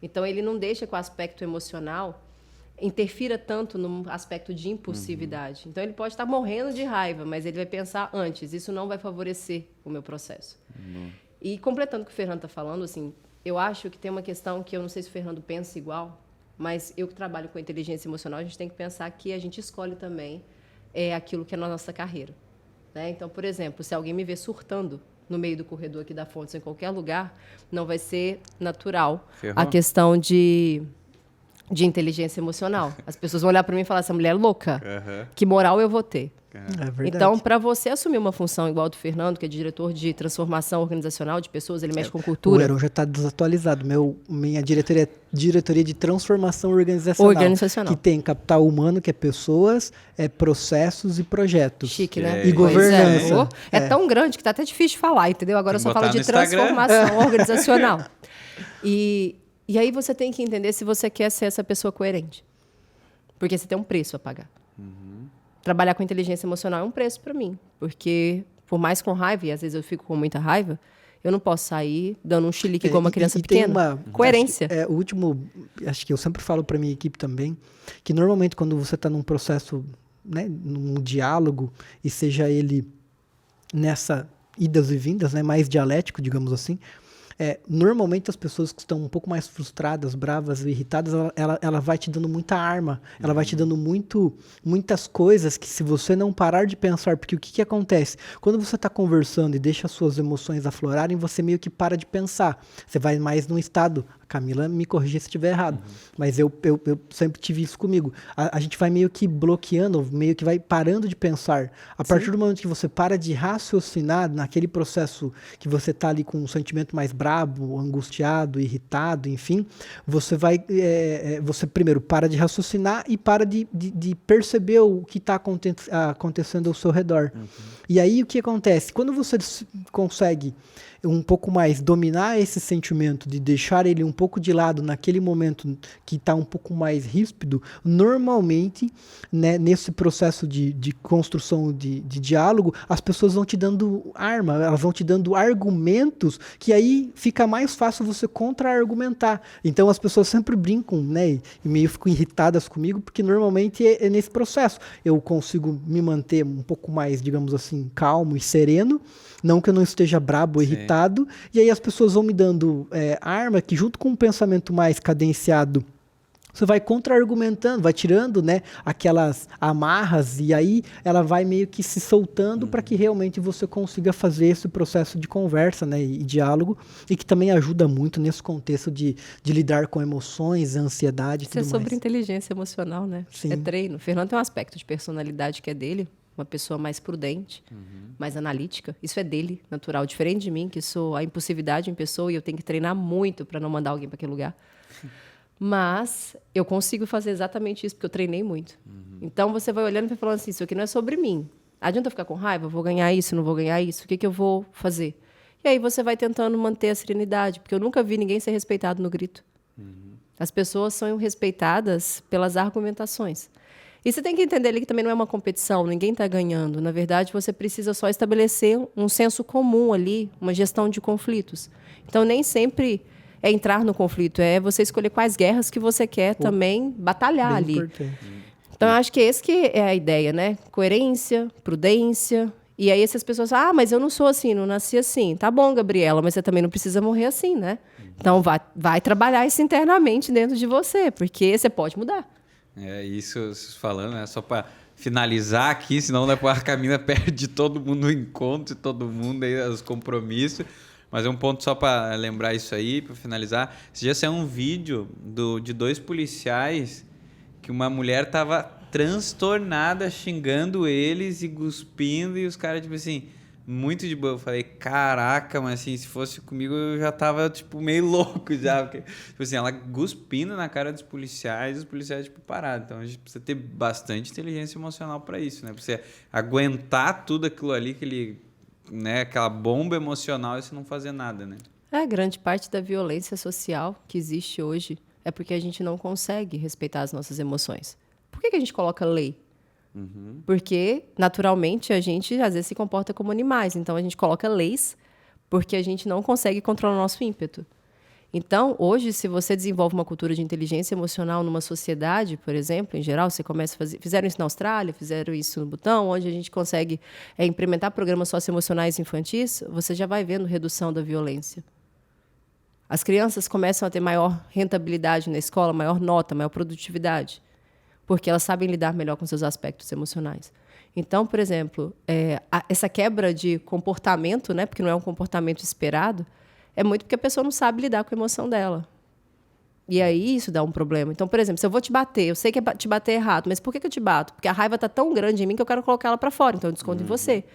Então ele não deixa que o aspecto emocional interfira tanto no aspecto de impulsividade. Então ele pode estar morrendo de raiva, mas ele vai pensar antes, isso não vai favorecer o meu processo. E completando o que o Fernando está falando, assim, eu acho que tem uma questão que eu não sei se o Fernando pensa igual, mas eu que trabalho com inteligência emocional, a gente tem que pensar que a gente escolhe também aquilo que é na nossa carreira. Né? Então, por exemplo, se alguém me vê surtando no meio do corredor aqui da Fontes, em qualquer lugar, não vai ser natural a questão de inteligência emocional. As pessoas vão olhar para mim e falar, essa mulher é louca, que moral eu vou ter? É verdade. Então, para você assumir uma função igual a do Fernando, que é diretor de transformação organizacional de pessoas, ele mexe com cultura. O Heron já está desatualizado. Minha diretoria é diretoria de transformação organizacional. Que tem capital humano, que é pessoas, processos e projetos. Chique, né? E governança. É tão grande que tá até difícil de falar, entendeu? Agora eu só falo de transformação organizacional. E aí você tem que entender se você quer ser essa pessoa coerente. Porque você tem um preço a pagar. Trabalhar com inteligência emocional é um preço para mim, porque por mais com raiva, e às vezes eu fico com muita raiva, eu não posso sair dando um chilique como uma criança pequena. Coerência. O último, acho que eu sempre falo para minha equipe também, que normalmente quando você está num processo, né, num diálogo, e seja ele nessa idas e vindas, né, mais dialético, digamos assim, normalmente as pessoas que estão um pouco mais frustradas, bravas, irritadas, ela vai te dando muita arma, ela vai te dando muitas coisas que se você não parar de pensar, porque o que acontece? Quando você está conversando e deixa as suas emoções aflorarem, você meio que para de pensar, você vai mais num estado, Camila me corrija se estiver errado, mas eu sempre tive isso comigo, a gente vai meio que bloqueando, meio que vai parando de pensar, a partir do momento que você para de raciocinar naquele processo que você está ali com um sentimento mais brabo, angustiado, irritado, enfim, você vai, você primeiro para de raciocinar e para de perceber o que está acontecendo ao seu redor. E aí o que acontece? Quando você consegue um pouco mais dominar esse sentimento, de deixar ele um pouco de lado naquele momento que está um pouco mais ríspido, normalmente, né, nesse processo de construção de diálogo, as pessoas vão te dando arma, elas vão te dando argumentos que aí fica mais fácil você contra-argumentar. Então as pessoas sempre brincam, né, e meio ficam irritadas comigo, porque normalmente é nesse processo. Eu consigo me manter um pouco mais, digamos assim, calmo e sereno, não que eu não esteja brabo ou irritado, e aí as pessoas vão me dando arma que junto com um pensamento mais cadenciado, você vai contra-argumentando, vai tirando, né, aquelas amarras, e aí ela vai meio que se soltando para que realmente você consiga fazer esse processo de conversa, né, e diálogo, e que também ajuda muito nesse contexto de lidar com emoções, ansiedade e tudo mais. Isso é sobre inteligência emocional, né? Sim. É treino. O Fernando tem um aspecto de personalidade que é dele, uma pessoa mais prudente, mais analítica. Isso é dele, natural. Diferente de mim, que sou a impulsividade em pessoa e eu tenho que treinar muito para não mandar alguém para aquele lugar. Mas eu consigo fazer exatamente isso, porque eu treinei muito. Então, você vai olhando e vai falando assim, isso aqui não é sobre mim. Adianta eu ficar com raiva? Vou ganhar isso, não vou ganhar isso? O que eu vou fazer? E aí você vai tentando manter a serenidade, porque eu nunca vi ninguém ser respeitado no grito. As pessoas são respeitadas pelas argumentações. E você tem que entender ali que também não é uma competição, ninguém está ganhando. Na verdade, você precisa só estabelecer um senso comum ali, uma gestão de conflitos. Então, nem sempre é entrar no conflito, é você escolher quais guerras que você quer também batalhar ali. Importante. Então, eu acho que esse que é a ideia, né? Coerência, prudência. E aí, essas pessoas falam, mas eu não sou assim, não nasci assim. Tá bom, Gabriela, mas você também não precisa morrer assim, né? Então, vai trabalhar isso internamente dentro de você, porque você pode mudar. É isso, falando, né? Só para finalizar aqui, senão depois a Camila perde todo mundo no encontro, todo mundo aí, os compromissos. Mas é um ponto só para lembrar isso aí, para finalizar. Esse dia saiu um vídeo de 2 policiais que uma mulher tava transtornada, xingando eles e cuspindo, e os caras, tipo assim, muito de boa. Eu falei, caraca, mas assim, se fosse comigo eu já tava, tipo, meio louco já. Porque, tipo assim, ela cuspindo na cara dos policiais, e os policiais, tipo, parados. Então a gente precisa ter bastante inteligência emocional para isso, né? Pra você aguentar tudo aquilo ali, né, aquela bomba emocional e você não fazer nada, né? Grande parte da violência social que existe hoje é porque a gente não consegue respeitar as nossas emoções. Por que a gente coloca lei? Porque, naturalmente, a gente às vezes se comporta como animais. Então, a gente coloca leis porque a gente não consegue controlar o nosso ímpeto. Então, hoje, se você desenvolve uma cultura de inteligência emocional numa sociedade, por exemplo, em geral, você começa a fazer... Fizeram isso na Austrália, fizeram isso no Butão, onde a gente consegue implementar programas socioemocionais infantis, você já vai vendo redução da violência. As crianças começam a ter maior rentabilidade na escola, maior nota, maior produtividade, porque elas sabem lidar melhor com seus aspectos emocionais. Então, por exemplo, essa quebra de comportamento, né, porque não é um comportamento esperado, é muito porque a pessoa não sabe lidar com a emoção dela. E aí isso dá um problema. Então, por exemplo, se eu vou te bater, eu sei que te bater é errado, mas por que eu te bato? Porque a raiva está tão grande em mim que eu quero colocar ela para fora, então eu desconto em você.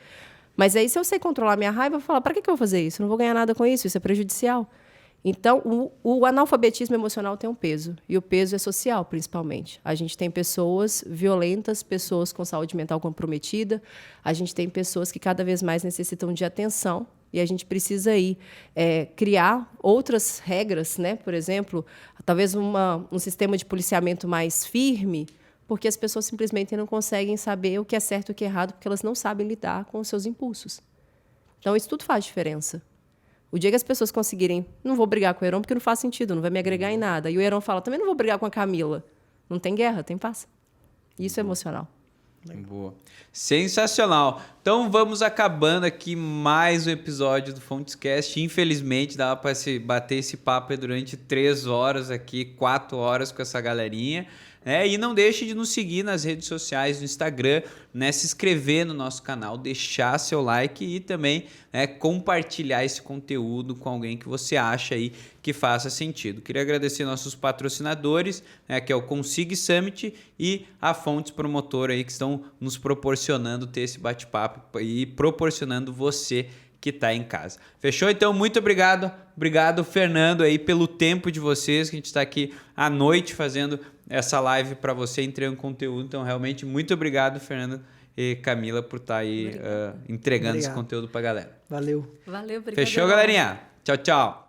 Mas aí, se eu sei controlar minha raiva, eu vou falar, para que eu vou fazer isso? Eu não vou ganhar nada com isso, isso é prejudicial. Então, o analfabetismo emocional tem um peso, e o peso é social, principalmente. A gente tem pessoas violentas, pessoas com saúde mental comprometida, a gente tem pessoas que cada vez mais necessitam de atenção, e a gente precisa aí criar outras regras, né? Por exemplo, talvez um sistema de policiamento mais firme, porque as pessoas simplesmente não conseguem saber o que é certo e o que é errado, porque elas não sabem lidar com os seus impulsos. Então, isso tudo faz diferença. O dia que as pessoas conseguirem, não vou brigar com o Heron porque não faz sentido, não vai me agregar em nada. E o Heron fala, também não vou brigar com a Camila. Não tem guerra, tem paz. Isso é emocional. Boa. Sensacional. Então vamos acabando aqui mais um episódio do Fontescast. Infelizmente dava para bater esse papo aí durante 3 horas aqui, 4 horas com essa galerinha. E não deixe de nos seguir nas redes sociais, no Instagram, né? Se inscrever no nosso canal, deixar seu like e também compartilhar esse conteúdo com alguém que você acha aí que faça sentido. Queria agradecer nossos patrocinadores, que é o Consig Summit e a Fontes Promotora aí, que estão nos proporcionando ter esse bate-papo e proporcionando você que está em casa. Fechou? Então, muito obrigado. Obrigado, Fernando, aí pelo tempo de vocês, que a gente está aqui à noite fazendo essa live para você, entregando conteúdo. Então, realmente, muito obrigado, Fernando e Camila, por estar aí entregando esse conteúdo para a galera. Valeu. Valeu, obrigado. Fechou, galerinha? Tchau, tchau.